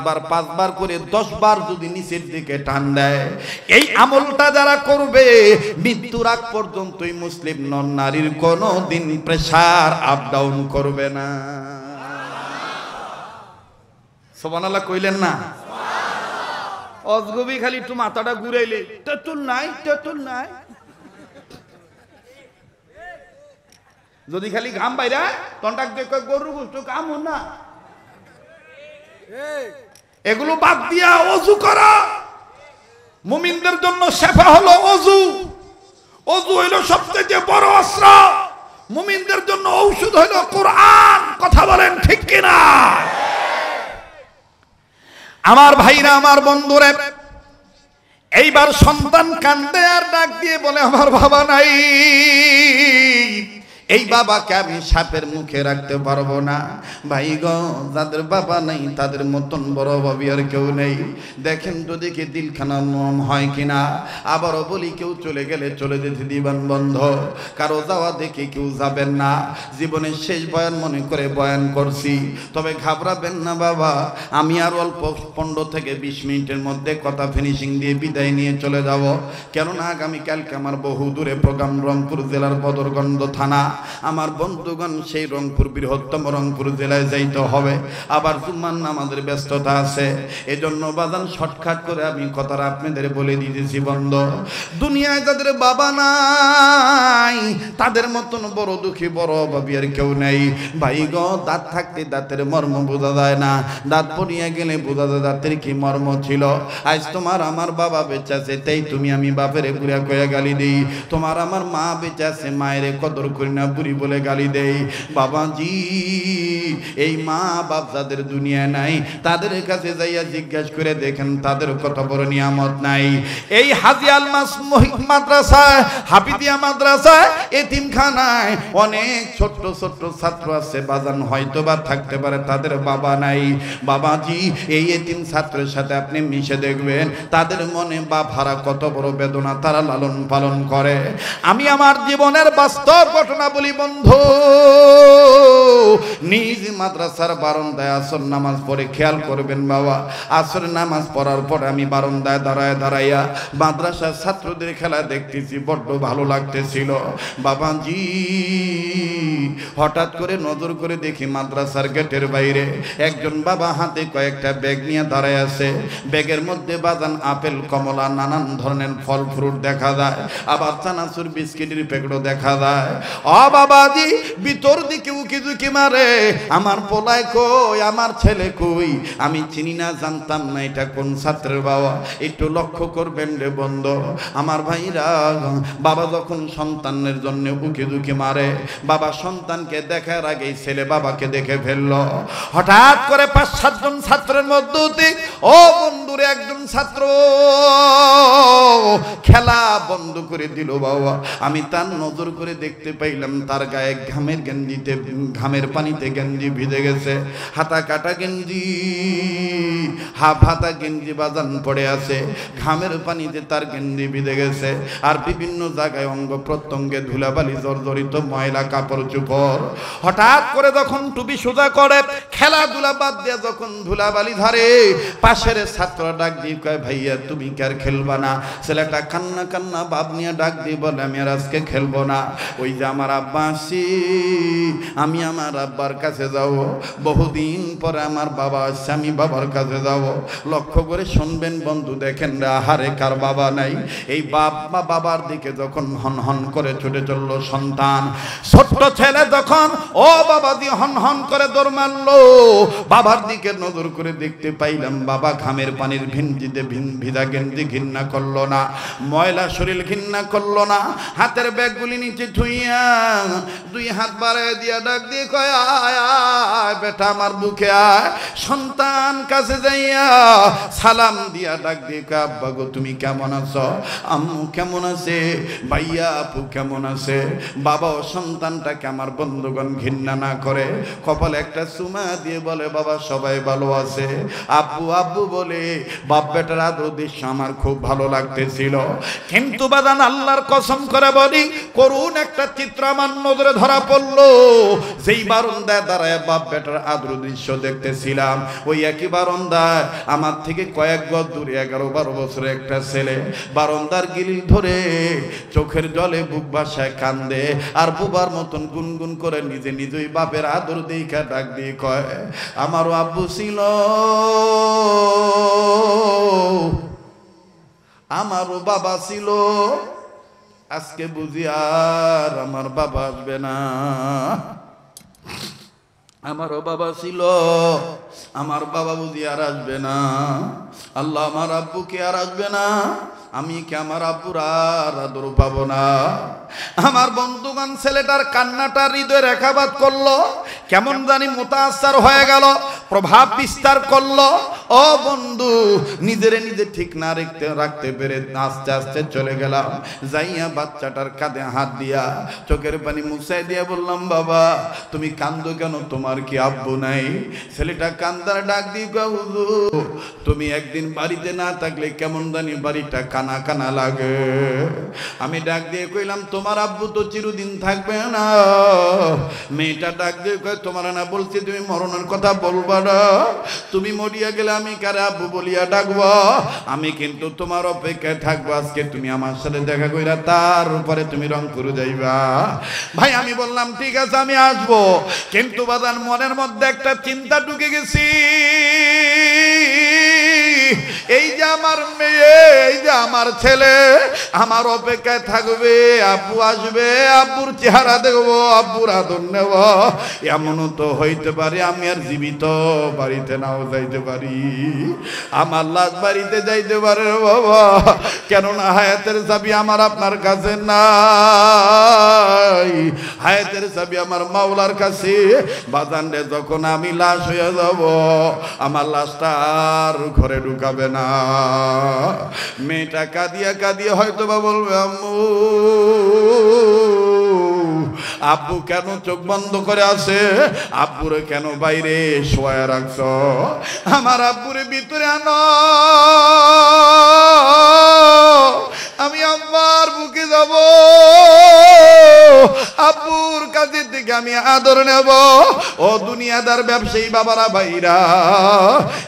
বার করে 10 বার যদি নিচের দিকে টান দেয়, এই আমলটা যারা করবে মৃত্যুর আগ পর্যন্তই মুসলিম নর নারীর কোনো দিন প্রেসার আপ ডাউন করবে না। সুবহানাল্লাহ কইলেন না? অজগবি খালি একটু মাথাটা ঘুরাইলে তেতুল নাই, তেতুল নাই। যদি খালি ঘাম বাইরা তন্টাক দেখে গরু গোস্ত কাম না, এগুলো বাদ দিয়া ওযু করা। মুমিনদের জন্য শেফা হলো ওযু। ওযু হলো সবচেয়ে বড় অস্ত্র। মুমিনদের জন্য ঔষধ হলো কোরআন। কথা বলেন ঠিক কিনা? আমার ভাইরা, আমার বন্ধুরা, এইবার সন্তান কান্দে আর ডাক দিয়ে বলে আমার বাবা নাই, এই বাবাকে আমি সাপের মুখে রাখতে পারবো না। ভাই গো, যাদের বাবা নাই তাদের মতন বড় ভাবি আর কেউ নেই। দেখেন তো দেখি দিলখানা নরম হয় কিনা। আবারও বলি, কেউ চলে গেলে চলে যেতে দিবেন বন্ধ, কারো যাওয়া দেখে কেউ যাবেন না। জীবনের শেষ বয়ান মনে করে বয়ান করছি, তবে ঘাবড়াবেন না বাবা, আমি আর অল্প 15 থেকে 20 মিনিটের মধ্যে কথা ফিনিশিং দিয়ে বিদায় নিয়ে চলে যাব। কেননা আগামীকালকে আমার বহু দূরে প্রোগ্রাম, রংপুর জেলার বদরগঞ্জ থানা। আমার বন্ধুগণ, সেই রংপুর বৃহত্তম রংপুর জেলায় যাইতে হবে, আবার জুম্মার নামাজের ব্যস্ততা আছে। এজন্য বাজান শর্টকাট করে আমি কথাটা আপনাদের বলে দিতেছি বন্ধু। দুনিয়ায় যাদের বাবা নাই তাদের মতন বড় দুঃখী বড় অভাবী আর কেউ নেই। ভাই গো, দাঁত থাকতে দাঁতের মর্ম বোঝা যায় না, দাঁত পড়িয়া গেলে বোঝা যায় দাঁতের কি মর্ম ছিল। আজ তোমার আমার বাবা বেঁচে আছে, তাই তুমি আমি বাপের ঘুরিয়া কয়া গালি দিই। তোমার আমার মা বেঁচে আছে, মায়ের কদর করি না বুড়ি বলে গালি দেয়। বাবাজি, এই মা বাপ যাদের দুনিয়া নাই তাদের কাছে যাইয়া জিজ্ঞাসা করে দেখেন তাদের কত বড় নিয়ামত নাই। এই হাজী আলমাস মাদ্রাসায়, হাফিজিয়া মাদ্রাসায়, এতিমখানায় অনেক ছোট্ট ছোট্ট ছাত্র আছে বাজান, হয়তো বা থাকতে পারে তাদের বাবা নাই। বাবাজি, এই এতিম ছাত্রের সাথে আপনি মিশে দেখবেন তাদের মনে বাপ হারা কত বড় বেদনা তারা লালন পালন করে। আমি আমার জীবনের বাস্তব ঘটনা বলি বন্ধু। নিজ মাদ্রাসার বারান্দায় আসর নামাজ পড়ে, খেয়াল করবেন বাবা, আসর নামাজ পড়ার পর আমি বারান্দায় দাঁড়াইয়া মাদ্রাসার ছাত্রদের খেলা দেখতেছি, বড্ড ভালো লাগতেছিল। বাবাজি, হঠাৎ করে নজর করে দেখি মাদ্রাসার গেটের বাইরে একজন বাবা হাতে কয়েকটা ব্যাগ নিয়ে দাঁড়ায় আছে। ব্যাগের মধ্যে বাজান আপেল, কমলা, নানান ধরনের ফল ফ্রুট দেখা যায়, আবার চানাচুর বিস্কিটের প্যাকেটও দেখা যায়। ও বাবাজি, ভিতর দিকে উকি ঝুঁকি মারে, আমার পোলায় কই, আমার ছেলে কই, আমি চিনি না, জানতাম না এটা কোন ছাত্রের বাবা। একটু লক্ষ্য করবেন রে বন্ধু আমার ভাইরা, বাবা যখন সন্তানের জন্য উকি ঝুঁকি মারে, বাবা সন্তানকে দেখার আগেই ছেলে বাবাকে দেখে ফেলল। হঠাৎ করে 5-7 জন ছাত্রের মধ্যে ও বন্ধুরে একজন ছাত্র খেলা বন্ধ করে দিল বাবা। আমি তার নজর করে দেখতে পাইলাম তার গায়ে ঘামের গেঞ্জিতে, ঘামের পানিতে গেঞ্জি ভিজে গেছে, হাতা কাটা গেঞ্জি, হাফ হাতা গেঞ্জি বাজান পড়ে আছে, ঘামের পানিতে তার গেঞ্জি ভিজে গেছে, আর বিভিন্ন জায়গায় অঙ্গ প্রত্যঙ্গে ধুলাবালি জর্জরিত ময়লা কাপড় চোপড়। হঠাৎ করে যখন টুপি সোজা করে, খেলাধুলা বাদ দিয়ে যখন ধুলাবালি ধরে, পাশের ছাত্র ডাক দিয়ে কয়, ভাইয়া তুমি কি আর খেলবা না? ছেলেটা কান্না কান্না বাপ নিয়ে ডাক দিয়ে বলে, আমি আর আজকে খেলবো না। ওই যে আমার আব্বা আসি, আমি আমার আব্বার কাছে যাব, বহুদিন পরে আমার বাবা আসছে, আমি বাবার কাছে যাব। লক্ষ্য করে শুনবেন বন্ধু, দেখেন আহারে কার বাবা নাই। এই বাপ বা বাবার দিকে যখন হন হন করে ছুটে চললো সন্তান, ছোট্ট ছেলে যখন ও বাবা দিয়ে হন হন করে দৌড় মারলো, বাবার দিকে নজর করে দেখতে পাইলাম বাবা ঘামের পানির ভিঞ্জিতে ভিজা গেঞ্জি ঘৃণা করলো না, ময়লা শরীর ঘৃণা করলো না, হাতের ব্যাগগুলি নিচে ধুইয়া 2 হাত বাড়ায় দিয়া ডাক দিয়ে কয়, আয় আয় বেটা আমার বুকে আয়। সন্তান কাছে যাইয়া সালাম দিয়া ডাক দিয়ে কয়, আব্বা গো তুমি কেমন আছো? আম্মু কেমন আছে? ভাইয়া আপু কেমন আছে? বাবা ও সন্তানটাকে আমার বন্ধুগণ ঘৃণা না করে কপালে একটা চুমা দিয়ে বলে, বাবা সবাই ভালো আছে। আব্বু আব্বু বলে বাপ বেটার আদর দৃশ্য আমার খুব ভালো লাগতেছিল। কিন্তু বাদান আল্লাহর কসম করে বলি, করুণ একটা চিত্র আমার নজরে ধরা পড়লো। যেই বারান্দায় দাঁড়ায় বাপ বেটার আদর দৃশ্য দেখতেছিলাম, ওই একই বারান্দায় আমার থেকে কয়েক গজ দূরে 11-12 বছরের একটা ছেলে বারান্দার গিলিল ধরে চোখের জলে বুক ভাসায় কান্দে, আর বুবার মতন গুনগুন করে নিজে নিজেই বাপের আদর দেখা ডাক দিয়ে কয়, আমারও আব্বু ছিল, আমারও বাবা ছিল, আজকে বুঝি আর আমার বাবা আসবে না। আমারও বাবা ছিল, আমার বাবা বুঝি আর আসবে না। আল্লাহ আমার আব্বুকে আর আসবে না, আমি কি আমার আব্বুর আর আদর পাবো না? আমার বন্ধুগণ ছেলেটার কান্নাটা হৃদয়ে রেখাপাত করলো, কেমন জানি মুতাআসসার হয়ে গেল, প্রভাব বিস্তার করলো। ও বন্ধু, নিজেরে নিজে ঠিক না রাখতে পেরে আস্তে আস্তে চলে গেলাম, যাইয়া বাচ্চাটার কাঁধে হাত দিয়া চোখের পানি মুছাই দিয়া বললাম, বাবা তুমি কান্দো কেন? তোমার কি আব্বু নাই? ছেলেটা কান্দার ডাক দিয়ে কয়, হুজুর তুমি একদিন বাড়িতে না থাকলে কেমন জানি বাড়িটা কানা কানা লাগে। আমি ডাক দিয়ে কইলাম, তোমার আব্বু তো চিরদিন থাকবে না। মেয়েটা ডাক দিয়ে কয়, তোমার না বলছি তুমি মরণের কথা বলবা না, তুমি মরিয়া গেলে আমি কারে আব্বু বলিয়া ডাকবো? আমি কিন্তু তোমার অপেক্ষায় থাকবো, আজকে তুমি আমার সাথে দেখা কইরা তার উপরে তুমি রংপুরে যাইবা। ভাই আমি বললাম ঠিক আছে আমি আসবো, কিন্তু বাদান মনের মধ্যে একটা চিন্তা ঢুকে গেছি, এই যে আমার মেয়ে, এই যে আমার ছেলে আমার অপেক্ষায় থাকবে, আব্বু আসবে, আব্বুর চেহারা দেখবো, আব্বুর আদর নেব। এমনও তো হইতে পারে আমি আর জীবিত বাড়িতে নাও যাইতে পারি, আমার লাশ বাড়িতে যাইতে পারে বাবা। কেননা হায়াতের চাবি আমার আপনার কাছে নাই, হায়াতের চাবি আমার মাওলার কাছে। বাজানরে যখন আমি লাশ হয়ে যাব, আমার লাশটা আর ঘরে ঢুকাবে না। মেয়েটা কাঁদিয়া কাঁদিয়া হয়তো বা বলবে, আম্মু আব্বু কেন চোখ বন্ধ করে আছে, আব্বুরে কেন বাইরে শোয়া রাখছ, আমার আব্বুরে ভিতরে আনো, আমি আব্বার বুকে যাব, আব্বুর কাছে থেকে আমি আদর নেব। ও দুনিয়াদার ব্যবসায়ী বাবারা ভাইরা,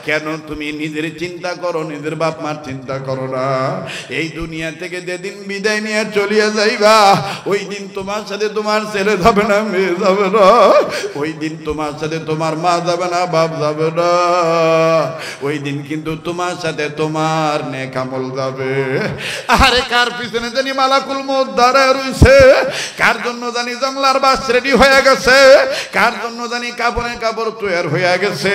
কেন তুমি নিজের চিন্তা করো, নিজের বাপ মার চিন্তা করো না? এই দুনিয়া থেকে যেদিন বিদায় নিয়ে চলিয়ে যাইবা, ওই দিন তোমার সাথে তোমার ছেলে যাবে না, মেয়ে যাবে না, ওই দিন তোমার সাথে তোমার মা যাবে না, বাপ যাবে না, ওই দিন কিন্তু তোমার সাথে তোমার নেক আমল যাবে। আরে কার পিছনে জানি মালাকুল মউত দাঁড়ায় রইছে, কার জন্য জানি জংলার বাস রেডি হয়ে গেছে, কার জন্য জানি কাপড়ের কাপড় তৈরি হয়ে গেছে,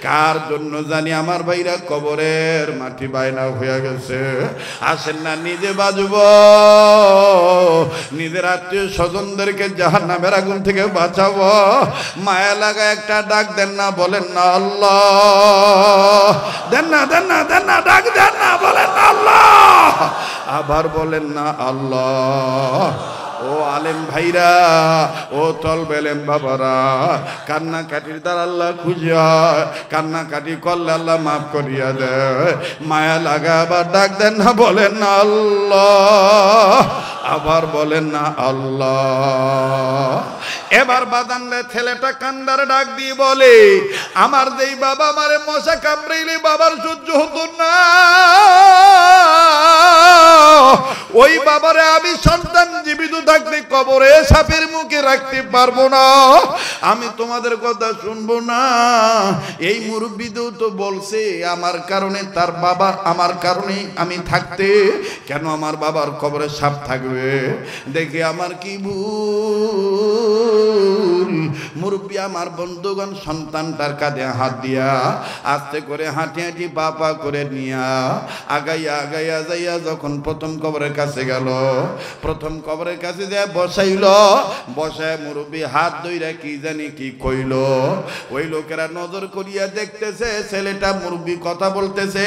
কার জন্য জানি আমার ভাইরা কবরের মাটি বায়না হয়ে গেছে। আসেন না নিজে বাজব, নিজের আত্মীয় স্বজনদেরকে জাহান্নামের আগুন থেকে বাঁচাবো। মায়া লাগা একটা ডাক দেন না, বলেন না আল্লাহ, দেন না দেন না দেন না, ডাক দেন না, বলেন না আল্লাহ, আবার বলেন না আল্লাহ। ও আলেম ভাইরা, ও তলবেলেম বাবারা, কান্নাকাটির দ্বারা আল্লাহ খুশি হয়, কান্নাকাটি করলে আল্লাহ মাফ করিয়া দেয়। মায়া লাগা আবার ডাক দেন না, বলেন না আল্লাহ, আবার বলেন না আল্লাহ। এবার বাদানলে ছেলেটা কান্দার ডাক দিয়ে বলে, আমার যেই বাবা আমারে মশা কামড়াইলে বাবার সহ্য হতো না, ওই বাবারে আমি সন্তান জীবিত থাকলে কবরে সাপের মুখে রাখতে পারবো না, আমি তোমাদের কথা শুনবো না। এই মুরব্বিদেও তো বলছে আমার কারণে তার বাবা, আমার কারণে আমি থাকতে কেন আমার বাবার কবরে সাপ থাকবে? দেখে আমার কি ভুল। মুরব্বী আমার বন্ধুগণ সন্তানটার কাঁধে হাত দিয়া আস্তে করে হাঁটি হাঁটি পা করে নিয়া আগাইয়া আগাইয়া যাইয়া যখন প্রথম কবরের কাছে গেল, প্রথম কবরের কাছে যায় বসাইল, বসায় মুরব্বী হাত ধইরা কি জানি কি কইল। ওই লোকেরা নজর করিয়া দেখতেছে ছেলেটা মুরব্বী কথা বলতেছে,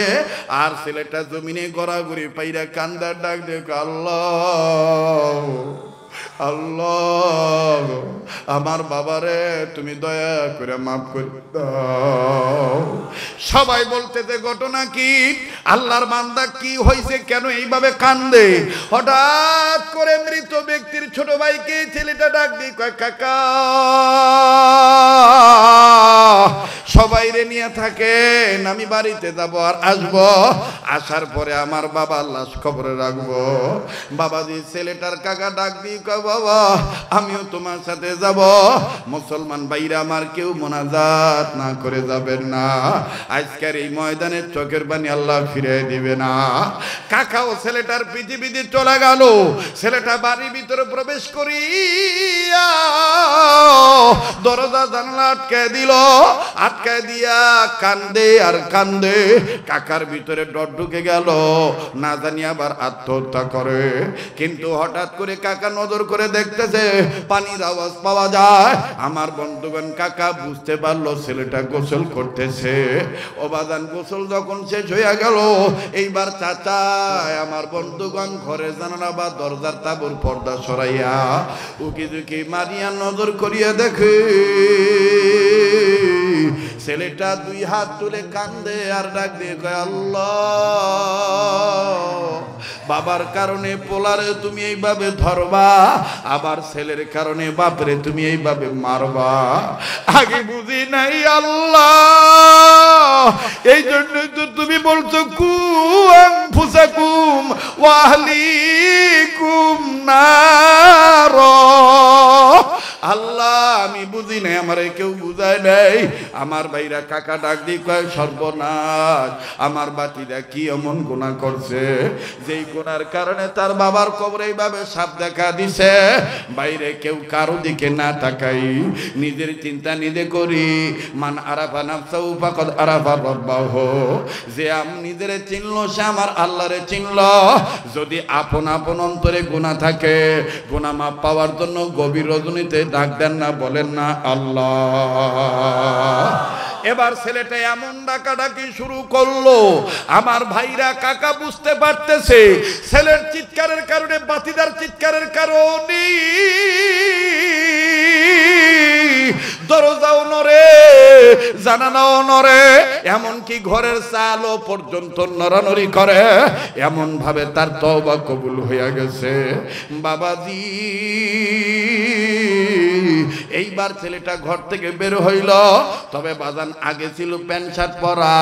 আর ছেলেটা জমিনে গড়াগড়ি পাইরা কান্দার ডাক দেখ, আল্লাহ আল্লাহ আমার বাবারে তুমি দয়া করে মাফ করে দাও। সবাই বলতেছে ঘটনা কি, আল্লাহর বান্দা কি হয়েছে, কেন এইভাবে কান্দে? হঠাৎ করে মৃত ব্যক্তির ছোট ভাইকে ছেলেটা ডাক দিয়ে কয়, কাকা সবাই রে নিয়ে থাকেন, আমি বাড়িতে যাব আর আসবো, আসার পরে আমার বাবার লাশ কবরে রাখবো। বাবাজি ছেলেটার কাকা ডাক দিয়ে কয়, বাবা আমিও তোমার সাথে যাব। মুসলমান ভাইরা আমার, কেউ মোনাজাত না করে যাবেন না, আজকের এই ময়দানের চোখের পানি আল্লাহ ফিরে দিবে না। কাকাও ছেলেটার পৃথিবীতে চলে গেল। ছেলেটা বাড়ির ভিতরে প্রবেশ করিয়া দরজা জানলা আটকে দিল, আটকে দিয়া কান্দে আর কান্দে। কাকার ভিতরে ডর ঢুকে গেল, না জানি আবার আত্মহত্যা করে। কিন্তু হঠাৎ করে কাকা নজর করে দেখতেছে পানির আওয়াজ পাওয়া যায়। আমার বন্ধুগণ কাকা বুঝতে পারলো ছেলেটা গোসল করতেছে। অবাদান গোসল যখন শেষ হইয়া গেল, এইবার চাচা আমার বন্ধুগণ ঘরে জানালা বা দরজার তাবুর পর্দা সরাইয়া উকি ঝুঁকি মারিয়া নজর করিয়া দেখে ছেলেটা দুই হাত তুলে কান্দে আর ডাক দিয়ে কয়, আল্লাহ বাবার কারণে পোলারে তুমি এইভাবে ধরবা, আবার ছেলের কারণে বাপরে তুমি এইভাবে মারবা। আগে বুঝি নাই আল্লাহ, এই জন্যই তো তুমি বলছো কু আনফুসাকুম ওয়া আহলিকুম নার। আল্লাহ আমি বুঝি নাই, আমারে কেউ বুঝায় নাই। আমার ভাইরা কাকা ডাক দিয়ে কয় সর্বনাশ, আমার বাতিরা কি এমন গুনাহ করছে যেই গুনার কারণে তার বাবার কবরে এইভাবে সাপ দেখা দিছে। বাইরে কেউ কারো দিকে না তাকাই নিজের চিন্তা নিজে করি। মান আরাফা নাফসাহু ফাকাদ আরাফা রাব্বাহু, যে নিজের চিনলো সে আমার আল্লাহরে চিনলো। যদি আপন আপন অন্তরে গুনাহ থাকে, গুনাহ মাপ পাওয়ার জন্য গভীর রজনীতে ডাক দেন না, বলেন না আল্লাহ। এবার ছেলেটা এমন ডাকাডাকি শুরু করলো, আমার ভাইরা কাকা বুঝতে পারতেছে ছেলের চিৎকারের কারণে, বাতিদার চিৎকারের কারণে দরজাও নড়ে, জানালাও নড়ে, এমনকি ঘরের চালও পর্যন্ত নড়ানড়ি করে। এমন ভাবে তার তওবা কবুল হয়ে গেছে। বাবাজি এইবার ছেলেটা ঘর থেকে বের হইল। তবে বাজান আগে ছিল প্যান্ট শার্ট পরা,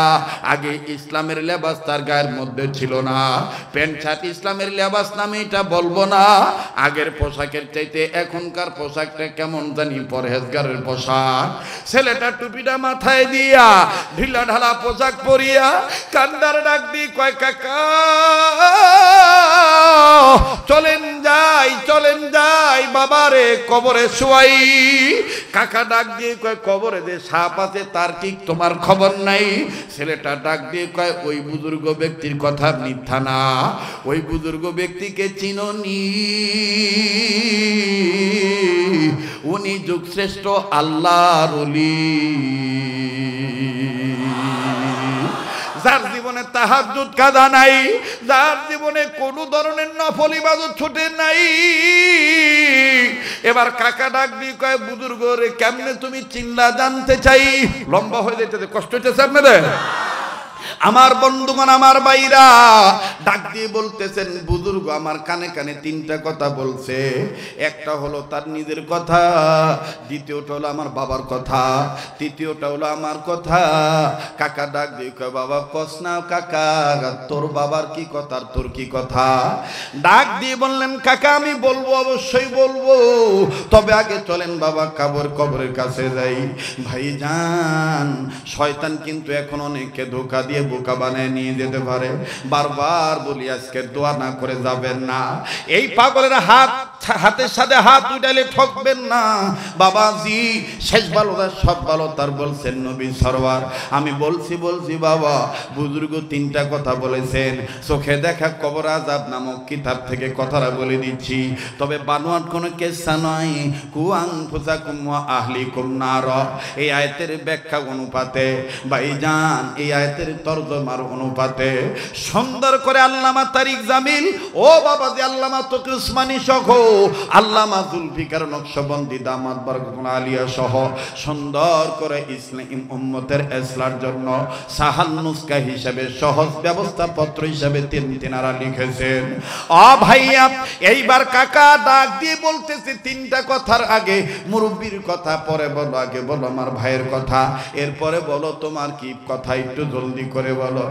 আগে ইসলামের লেবাস তার গায়ের মধ্যে ছিল না। প্যান্ট শার্ট ইসলামের লেবাস নামে এটা বলবো না। আগের পোশাকের চাইতে এখনকার পোশাকটা কেমন জানি পরহেজগারের পোশাক। ছেলেটা টুপিটা মাথায় দিয়া ঢিলা ঢালা পোশাক পরিয়া কান্দার ডাক দিয়ে কয় কাকা চলেন যাই, চলেন যাই বাবারে কবরে শোয়াই। কাকা ডাক দিয়ে কয় কবরে যে সাপ আছে তার কি তোমার খবর নাই? ছেলেটা ডাক দিয়ে কয় ওই বুজুর্গ ব্যক্তির কথা মিথ্যা না, ওই বুজুর্গ ব্যক্তিকে চিনোনি? উনি যুগশ্রেষ্ঠ আল্লাহর ওলি, যার জীবনে তাহাজ্জুদ কাজা নাই, যার জীবনে কোনো ধরনের নফল ইবাদত ছুটে নাই। এবার কাকা ডাক দিয়ে কয় বুজুর্গ রে কেমনে তুমি চিল্লা জানতে চাই। লম্বা হয়ে যেতে কষ্ট হইতেছে আপনাদের? আমার বন্ধুগণ, আমার ভাইরা ডাক দিয়ে বলতেছেন বুজুর্গ আমার কানে কানে তিনটা কথা বলছে। একটা হলো তার নিজের কথা, দ্বিতীয়টা হলো আমার বাবার কথা, তৃতীয়টা হলো আমার কথা। কাকা ডাক দিয়ে কয় বাবা কস না কাকা, তোর বাবার কি কথা আর তোর কি কথা? ডাক দিয়ে বললেন কাকা আমি বলবো, অবশ্যই বলবো, তবে আগে চলেন বাবা কবরের কাছে যাই। ভাইজান শয়তান কিন্তু এখন অনেককে ধোঁকা দিয়ে বোকা বানায় নিয়ে যেতে পারে। বারবার বলি আজকে দোয়া না করে যাবেন না। এই পাগলের হাতের সাথে হাত উঠালে ঠকবেন না। বাবাজি শেষ ভালো সব ভালো তার বলছেন নবী সরওয়ার। আমি বলছি বাবা বুজুর্গ তিনটা কথা বলেছেন। চোখে দেখা কবর আযাব নামক কিতাব থেকে কথাটা বলে দিচ্ছি, তবে বানোয়াট কোনো কেসা নয়। কুআং ফুসাকুম ওয়া আহলিকুম নার, এই আয়াতের ব্যাখ্যা অনুপাতে ভাইজান, এই আয়াতের তরজমার অনুপাতে সুন্দর করে আল্লামা তারিক জামিল ও বাবাজি আল্লামা তকি উসমানী সহ আল্লামা জুলফিকার নকশবন্দি দামাত বরকতুল আলিয়া সহ সুন্দর করে ইসলাম উম্মতের ইসলার জন্য সাহাল নুসকা হিসেবে সহজ ব্যবস্থা পত্র হিসেবে তিনারা লিখেছেন। ও ভাইয়া এইবার কাকা ডাক দিয়ে বলতেছে তিনটা কথার আগে মুরব্বির কথা পরে বলো, আগে বলো আমার ভাইয়ের কথা, এরপরে বলো তোমার কি কথা, একটু জলদি করে বলো।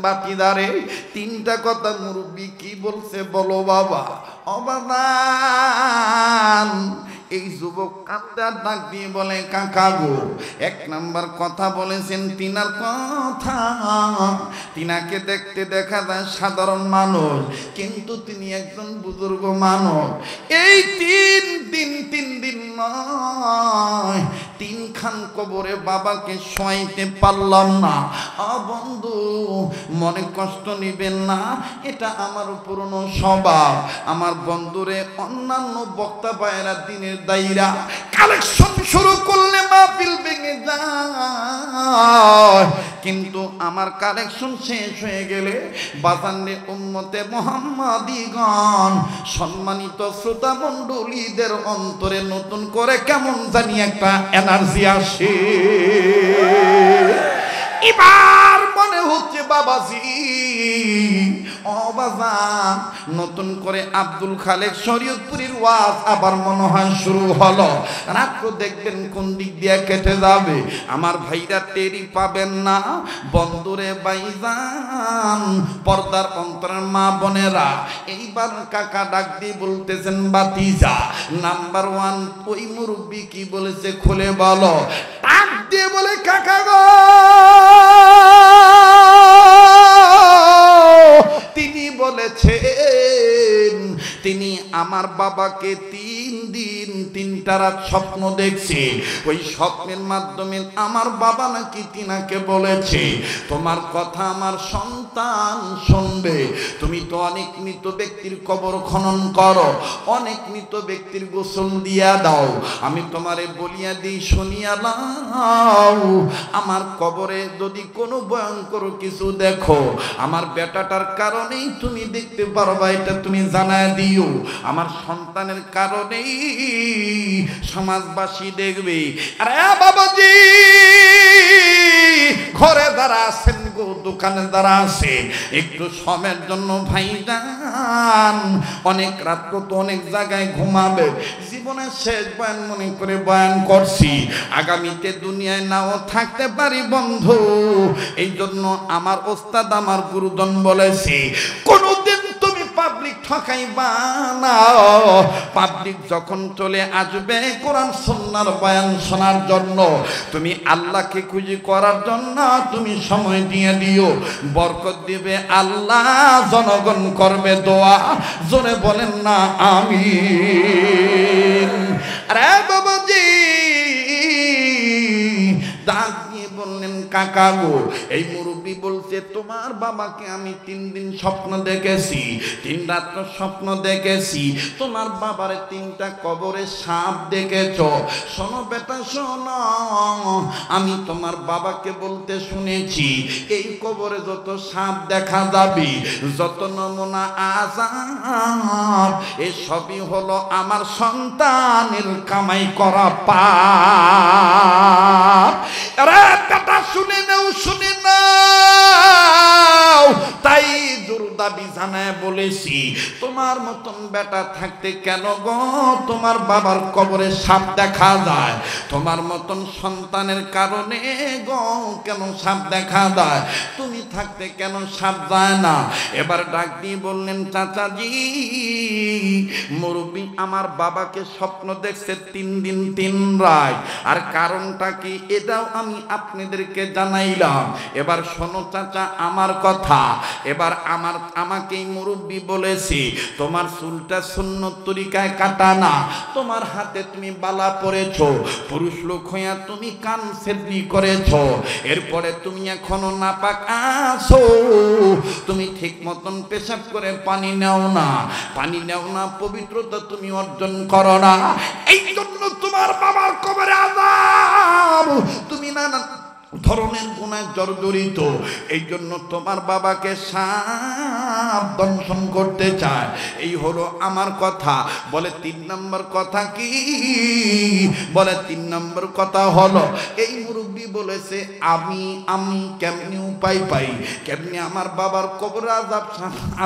বাতিদারে তিনটা কথা মুরব্বি কি বলছে বলো বাবা। অবাদান এই যুবক কাঁদার ডাক দিয়ে বলে কাকা গো, এক নাম্বার কথা বলেছেন তিনার কথা। তিনাকে দেখতে দেখা যায় সাধারণ মানুষ, কিন্তু তিনি একজন বুজুর্গ মানুষ। এই তিন দিন নয়, তিনখান কবরে বাবাকে শোয়াইতে পারলাম না। বন্ধু মনে কষ্ট নিবেন না, এটা আমার পুরনো স্বভাব। আমার বন্ধুরে অন্যান্য বক্তা ভাইয়েরা দিনের দায়রা কালেকশন শুরু করলে মাহফিল ভেঙে যায়, কিন্তু আমার কালেকশন শেষ হয়ে গেলে বাজানে উম্মতে মুহাম্মাদিগণ সম্মানিত শ্রোতা মণ্ডলীদের অন্তরে নতুন করে কেমন জানি একটা এনার্জি আসে। এবার মনে হচ্ছে বাবাজি ও বাজান, নতুন করে আব্দুল খালেক শরীয়তপুরীর ওয়াজ আবার মনে হয় শুরু হলো। রাত্র দেখবেন কোন দিক দিয়ে কেটে যাবে, আমার ভাইরা টেরি পাবেন না। বন্ধুরে বাইজান, পর্দার অন্তরের মা বোনেরা, এইবার কাকা ডাক দিয়ে বলতেছেন বাতিজা নাম্বার 1 ওই মুরব্বী কি বলেছে খুলে বলো। ডাক দিয়ে বলে কাকা গো, তিনি বলেছেন তিনি আমার বাবাকে 3 দিন 3টা রাত স্বপ্ন দেখছে। ওই স্বপ্নের মাধ্যমে আমার বাবা নাকি তিনাকে বলেছে তোমার কথা আমার সন্তান শুনবে। তুমি তো অনেক মৃত ব্যক্তির কবর খনন করো, অনেক মৃত ব্যক্তির গোসল দিয়া দাও, আমি তোমারে বলিয়া দিই শুনিয়া নাও, আমার কবরে যদি কোনো ভয়ঙ্কর কিছু দেখো আমার বেটাটার কারণেই তুমি দেখতে পারবা, এটা তুমি জানায় দিও। আমার সন্তানের কারণেই সমাজবাসী দেখবে। আরে বাবাজি, ঘরে যারা আছেন গো, দোকানে যারা আছে, একটু সময়ের জন্য ভাইজান, অনেক রাত তো অনেক জায়গায় ঘুমাবে, জীবনের শেষ বয়ান মনে করে বয়ান করছি, আগামীতে দুনিয়ায় নাও থাকতে পারি বন্ধু। এই জন্য আমার ওস্তাদ আমার গুরুজন বলেছে কোনদিন তুমি পাবলিক ঠকাইবা না। পাবলিক যখন চলে আসবে কোরআন সুন্নাহর বয়ান শোনার জন্য, তুমি আল্লাহকে খুঁজি করার জন্য তুমি সময় দিয়ে দিও, বরকত দিবে আল্লাহ, জনগণ করবে দোয়া, জোরে বলেন না আমিন। আরে বাবাজি, ডাক দিয়ে বললেন কাকা গো, এই মুরব্বী বলছে তোমার বাবাকে আমি 3 দিন স্বপ্ন দেখেছি, 3 রাত্র স্বপ্ন দেখেছি, তোমার বাবার 3টা কবরে সাপ দেখেছ। শোনো বেটা শোনো, আমি তোমার বাবাকে বলতে শুনেছি এই কবরে যত সাপ দেখা যাবে, যত নমুনা আযাব, এই সবই হলো আমার সন্তানের কামাই করা পাপ। আরে বেটা শুনে নাও, শুনে নাও, তাই জোরদা বিছানায় বলেছি তোমার মতন বেটা থাকতে কেন গো তোমার বাবার কবরে সাপ দেখা যায়, তোমার মতন সন্তানের কারণে গো কেন সাপ দেখা যায়, তুমি থাকতে কেন সাপ যায় না। এবার ডাক দিয়ে বললেন চাচাজি, মুরব্বী আমার বাবাকে স্বপ্ন দেখছে 3 দিন 3 রাত, আর কারণটা কি এটাও আমি আপনাদেরকে জানাইলাম। এবার শোনো চাচা আমার কথা, এবার আমাকেই মুরব্বী বলেছে তোমার চুলটা সুন্নত তরিকায় কাটা না, তোমার হাতে তুমি বালা পরেছো, পুরুষ লোক হইয়া তুমি কান সেদ্ধি করেছো, এরপরে তুমি এখনো নাপাক আছো, তুমি ঠিক মতন পেশাব করে পানি নাও না, পবিত্রতা তুমি অর্জন করো না, এই জন্য তোমার বাবার কবরে আযাব, তুমি নানা ধরনের গুনায় জর্জরিত, এই জন্য তোমার বাবাকে সাপ দংশন করতে চায়। এই হলো আমার কথা। বলে 3 নম্বর কথা কি? বলে 3 নম্বর কথা হলো এই মুরব্বী বলেছে আমি কেমনি উপায় পাই, কেমনি আমার বাবার কবরে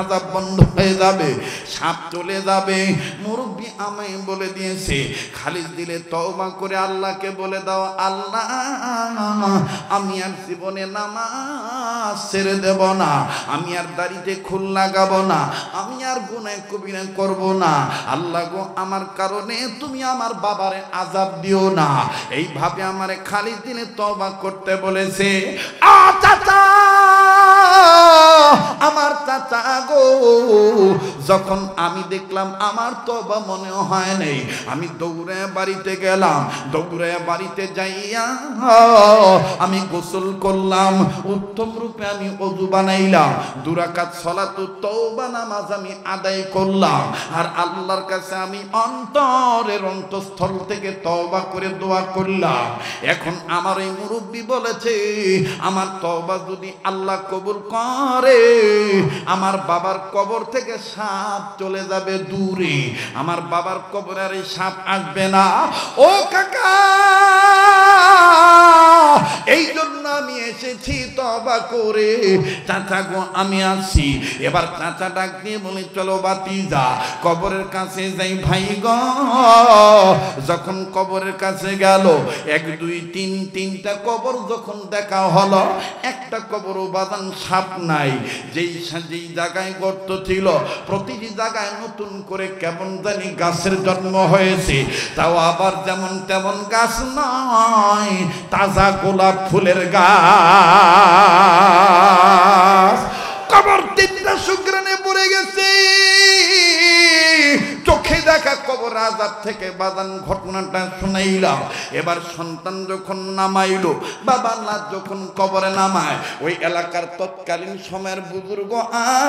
আযাব বন্ধ হয়ে যাবে, সাপ চলে যাবে। মুরব্বী আমায় বলে দিয়েছে খালিদ দিলে তওবা করে আল্লাহকে বলে দাও, আল্লাহ আমি আর জীবনে নামাজ ছেড়ে দেব না, আমি আর দাড়িতে খুল লাগাবো না, আমি আর গুনাহ কবিরা করব না, আল্লাহ গো আমার কারণে তুমি আমার বাবারে আযাব দিও না। এইভাবে আমারে খালি দিনে তওবা করতে বলেছে। চাচা, আমার চাচা গো, যখন আমি দেখলাম আমার তওবা মনে হয় নাই, আমি দৌড়ে বাড়িতে গেলাম, দৌড়ে বাড়িতে যাইয়া আমি গোসল করলাম, উত্তম রূপে আমি ওযু বানাইলাম, 2 রাকাত সালাতুত তওবা নামাজ আমি আদায় করলাম, আর আল্লাহর কাছে আমি অন্তরের অন্তঃস্থল থেকে তওবা করে দোয়া করলাম। এখন আমার এই মুরব্বী বলেছে আমার তওবা যদি আল্লাহ কবুল করে, আমার বাবার কবর থেকে সাপ চলে যাবে দূরে, আমার বাবার কবরে আর এই সাপ আসবে না। ও কাকা, এই জন্য আমি এসেছি তওবা করে, চাচা গো আমি আসি। এবার চাচা ডাক দিয়ে বলে চলো ভাতিজা কবরের কাছে যাই ভাই গো। যখন কবরের কাছে গেল, 1 2 3 তিনটা কবর যখন দেখা হলো, একটা কবরও বাদান সাপ নাই। যেই জায়গায় গর্ত ছিল প্রতিটি জায়গায় নতুন করে কেমন জানি গাছের জন্ম হয়েছে, তাও আবার যেমন তেমন গাছ নয়, তাজা গোলাপ ফুলের গাছ। কবর তিনটা সুগ্রানে পড়ে গেছে। চোখে দেখা কবর আযাব থেকে বাদান ঘটনাটা শুনাইলাম। এবার সন্তান যখন নামাইলো, বাবা না যখন কবরে নামায়, ওই এলাকার তৎকালীন সময়ের বুজুর্গ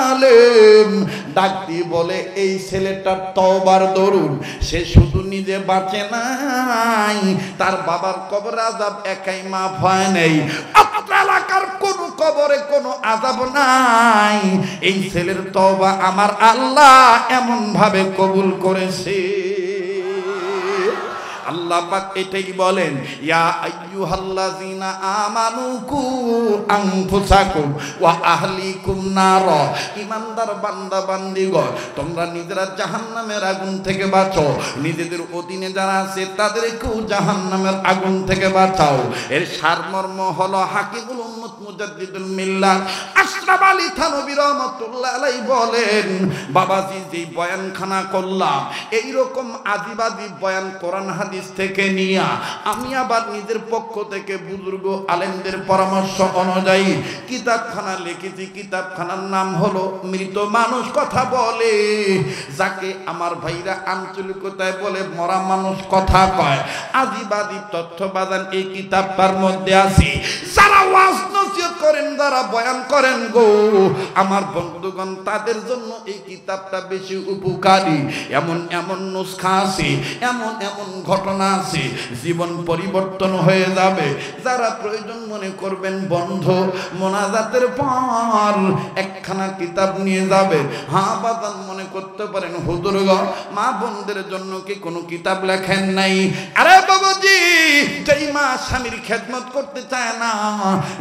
আলেম ডাক দিয়ে বলে এই ছেলেটার তওবার দরুন সে শুধু নিজে বাঁচে নাই, তার বাবার কবর আযাব একাই মাফ হয় নাই। আপনার এলাকার কোন কবরে কোনো আযাব নাই, এই ছেলের তওবা আমার আল্লাহ এমন ভাবে কবুল করেছে। আল্লাহ পাক এটাই বলেন, ইয়া আইয়ুহাল্লাযিনা আমানু কু আনফুসাকুম ওয়া আহলিকুম নার। ঈমানদার বান্দা বান্দীগণ, তোমরা নিজেরা জাহান্নামের আগুন থেকে বাঁচো, নিজেদের অধীনে যারা আছে তাদেরকেও জাহান্নামের আগুন থেকে বাঁচাও। এর সারমর্ম হলো হাকিমুল উম্মত মুজাদ্দিদুল মিল্লাহ আশরাফ আলী থানভী রাহমাতুল্লাহ আলাইহি বলেন, বাবাজি যেই বয়ানখানা করলাম এই রকম আদিবাদী বয়ান কোরআন হাদিস থেকে নিয়া আমি আবার নিজের পক্ষ থেকে বুজুর্গ আলেমদের পরামর্শ অনুযায়ী কিতাবখানা লিখেছি। কিতাবখানার নাম হলো মৃত মানুষ কথা বলে, যাকে আমার ভাইরা আঞ্চলিকতায় বলে মরা মানুষ কথা কয়। আদিবাদী তথ্যবাদান এই কিতাবটার মধ্যে আছে। যারা ওয়াজ নসিহত করেন, যারা বয়ান করেন গো আমার বন্ধুগণ, তাদের জন্য এই কিতাবটা বেশি উপকারী। এমন এমন নুসখা আছে, এমন এমন ঘটনা আছে, জীবন পরিবর্তন হয়ে যাবে। যারা প্রয়োজন মনে করবেন বন্ধ মোনাজাতের পর একখানা কিতাব নিয়ে যাবে। হ্যাঁ বাদান মনে করতে পারেন হুজুর গো মা বোনদের জন্য কি কোনো কিতাব লেখেন নাই? আরে বাবাজি, যেই মা স্বামীর খেদমত করতে চায় না,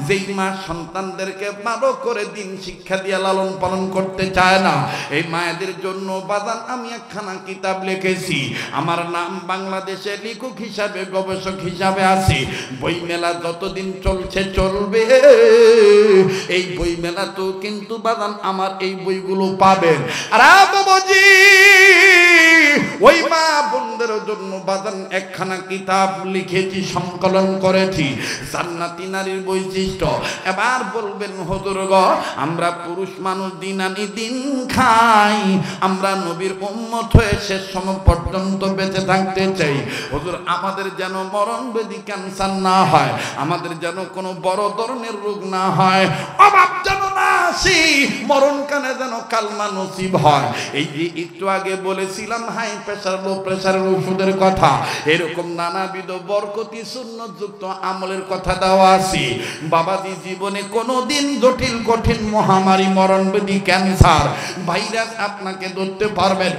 যেই মা সন্তানদেরকে ভালো করে দিন শিক্ষা দিয়ে লালন পালন করতে চায় না, এই মায়েদের জন্য বাদান আমি একখানা কিতাব লিখেছি। আমার নাম বাংলাদেশে লেখক হিসাবে গবেষক হিসাবে আছি। বই মেলা যতদিন চলছে চলবে, এই বই মেলা তো কিন্তু বাদান আমার এই বইগুলো পাবেন। আর বাবাজি ওই মা বোনদের জন্য বাদান একখানা কিতাব লিখেছি, সংকলন করেছি, জান্নাতি নারীর বৈশিষ্ট্য। এবার বলবেন হুজুর গো আমরা পুরুষ মানুষ দিন আনি দিন খাই, আমরা নবীর উম্মত হয়ে শেষ সময় পর্যন্ত বেঁচে থাকতে চাই। হুজুর আমাদের যেন মরণবেদী ক্যান্সার না হয়, আমাদের যেন কোনো বড় ধরনের রোগ না হয়, অভাব যেন না আসি, মরণ কানে যেন কালমা নসিব হয়। এই যে একটু আগে বলেছিলাম হাই প্রেসার লো প্রেসারের ওষুধের কথা, এরকম নানাবিধ বরকতি সুন্নতযুক্ত আমলের কথা দেওয়া আছে। বাবাজি জীবনে কোনোদিন জটিল কঠিন মহামারী মরণবেদী ক্যান্সার ভাইরাস আপনাকে ধরতে পারবেন,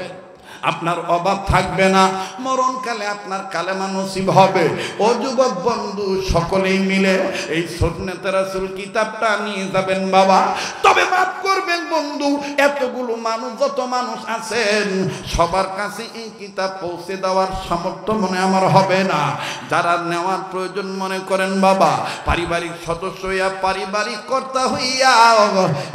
আপনার অভাব থাকবে না, মরণকালে আপনার কালেমা নসিব হবে। ও যুবক বন্ধু সকলেই মিলে এই সুন্নাতে রাসূল কিতাবটা নিয়ে যাবেন বাবা। তবে মাফ করবেন বন্ধু, এতগুলো মানুষ যত মানুষ আছেন সবার কাছে এই কিতাব পৌঁছে দেওয়ার সামর্থ্য মনে আমার হবে না। যারা নেওয়ার প্রয়োজন মনে করেন বাবা, পারিবারিক সদস্য হইয়া পারিবারিক কর্তা হইয়া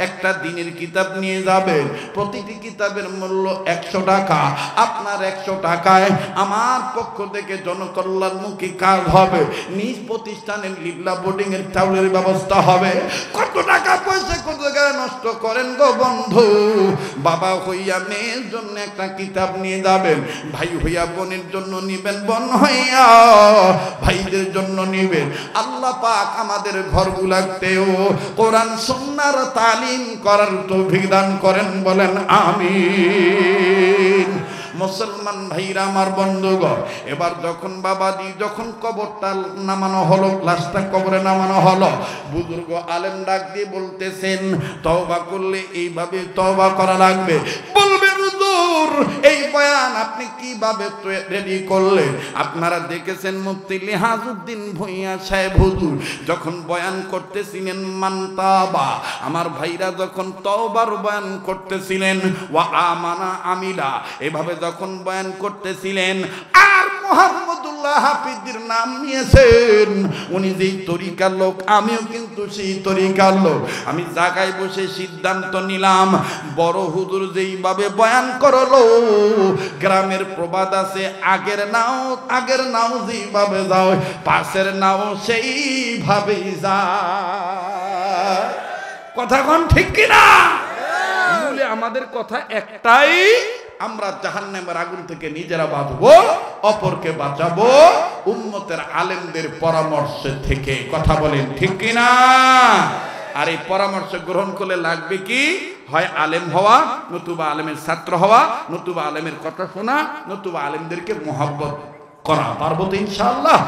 একটা দিনের কিতাব নিয়ে যাবেন। প্রতিটি কিতাবের মূল্য 100 টাকা। আপনার 100 টাকায় আমার পক্ষ থেকে জনকল্যাণমুখী কাজ হবে, নিজ প্রতিষ্ঠানের লিল্লা বোর্ডিং এর চাউলের ব্যবস্থা হবে। কত টাকা পয়সা কত জায়গায় নষ্ট করেন গো বন্ধু। বাবা হইয়া মেয়ের জন্য একটা কিতাব নিয়ে যাবেন, ভাই হইয়া বোনের জন্য নিবেন, বোন হইয়া ভাইদের জন্য নিবেন। আল্লাহ পাক আমাদের ঘরগুলাতেও কোরআন সুন্নাহর তালিম করার তৌফিক দান করেন, বলেন আমিন। মুসলমান ভাইরা আমার বন্ধুগণ, এবার যখন বাবাজি যখন কবরটা নামানো হলো, লাশটা কবরে নামানো হলো, বুজুর্গ আলেম ডাক দিয়ে বলতেছেন তওবা করলে এইভাবে তওবা করা লাগবে। বলবেন হুজুর হুজুর এই বয়ান আপনি কিভাবে রেডি করলেন? আপনারা দেখেছেন মুফতি লিহাজউদ্দিন ভূঁইয়া সাহেব হুজুর যখন বয়ান করতেছিলেন মানতাবা, আমার ভাইরা যখন তওবার বয়ান করতেছিলেন, ওয়া আমানা আমিলা এভাবে যখন বয়ান করতেছিলেন, আর মুহাম্মদুল্লাহ হাফিজের নাম নিয়েছেন, উনি যেই তরিকার লোক আমিও কিন্তু সেই তরিকার লোক। আমি জায়গায় বসে সিদ্ধান্ত নিলাম, বড় হুজুর যেইভাবে বয়ান করলো, গ্রামের প্রবাদ আছে, আগের নাও যেইভাবে যাও পাশের নাও সেইভাবেই যায়। কথা কোন ঠিক কিনা? বলে আমাদের কথা একটাই, আমরা জাহান্নামের আগুন থেকে নিজেরা বাঁচবো, অপরকে বাঁচাবো উম্মতের আলেমদের পরামর্শ থেকে। কথা বলেন ঠিক কিনা? আর এই পরামর্শ গ্রহণ করলে লাগবে কি? হয় আলেম হওয়া, নতুবা আলেমের ছাত্র হওয়া, নতুবা আলেমের কথা শোনা, নতুবা আলেমদেরকে মহব্বত করা। পারবো তো ইনশাআল্লাহ?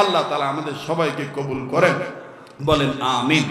আল্লাহ তাআলা আমাদের সবাইকে কবুল করেন, বলেন আমিন।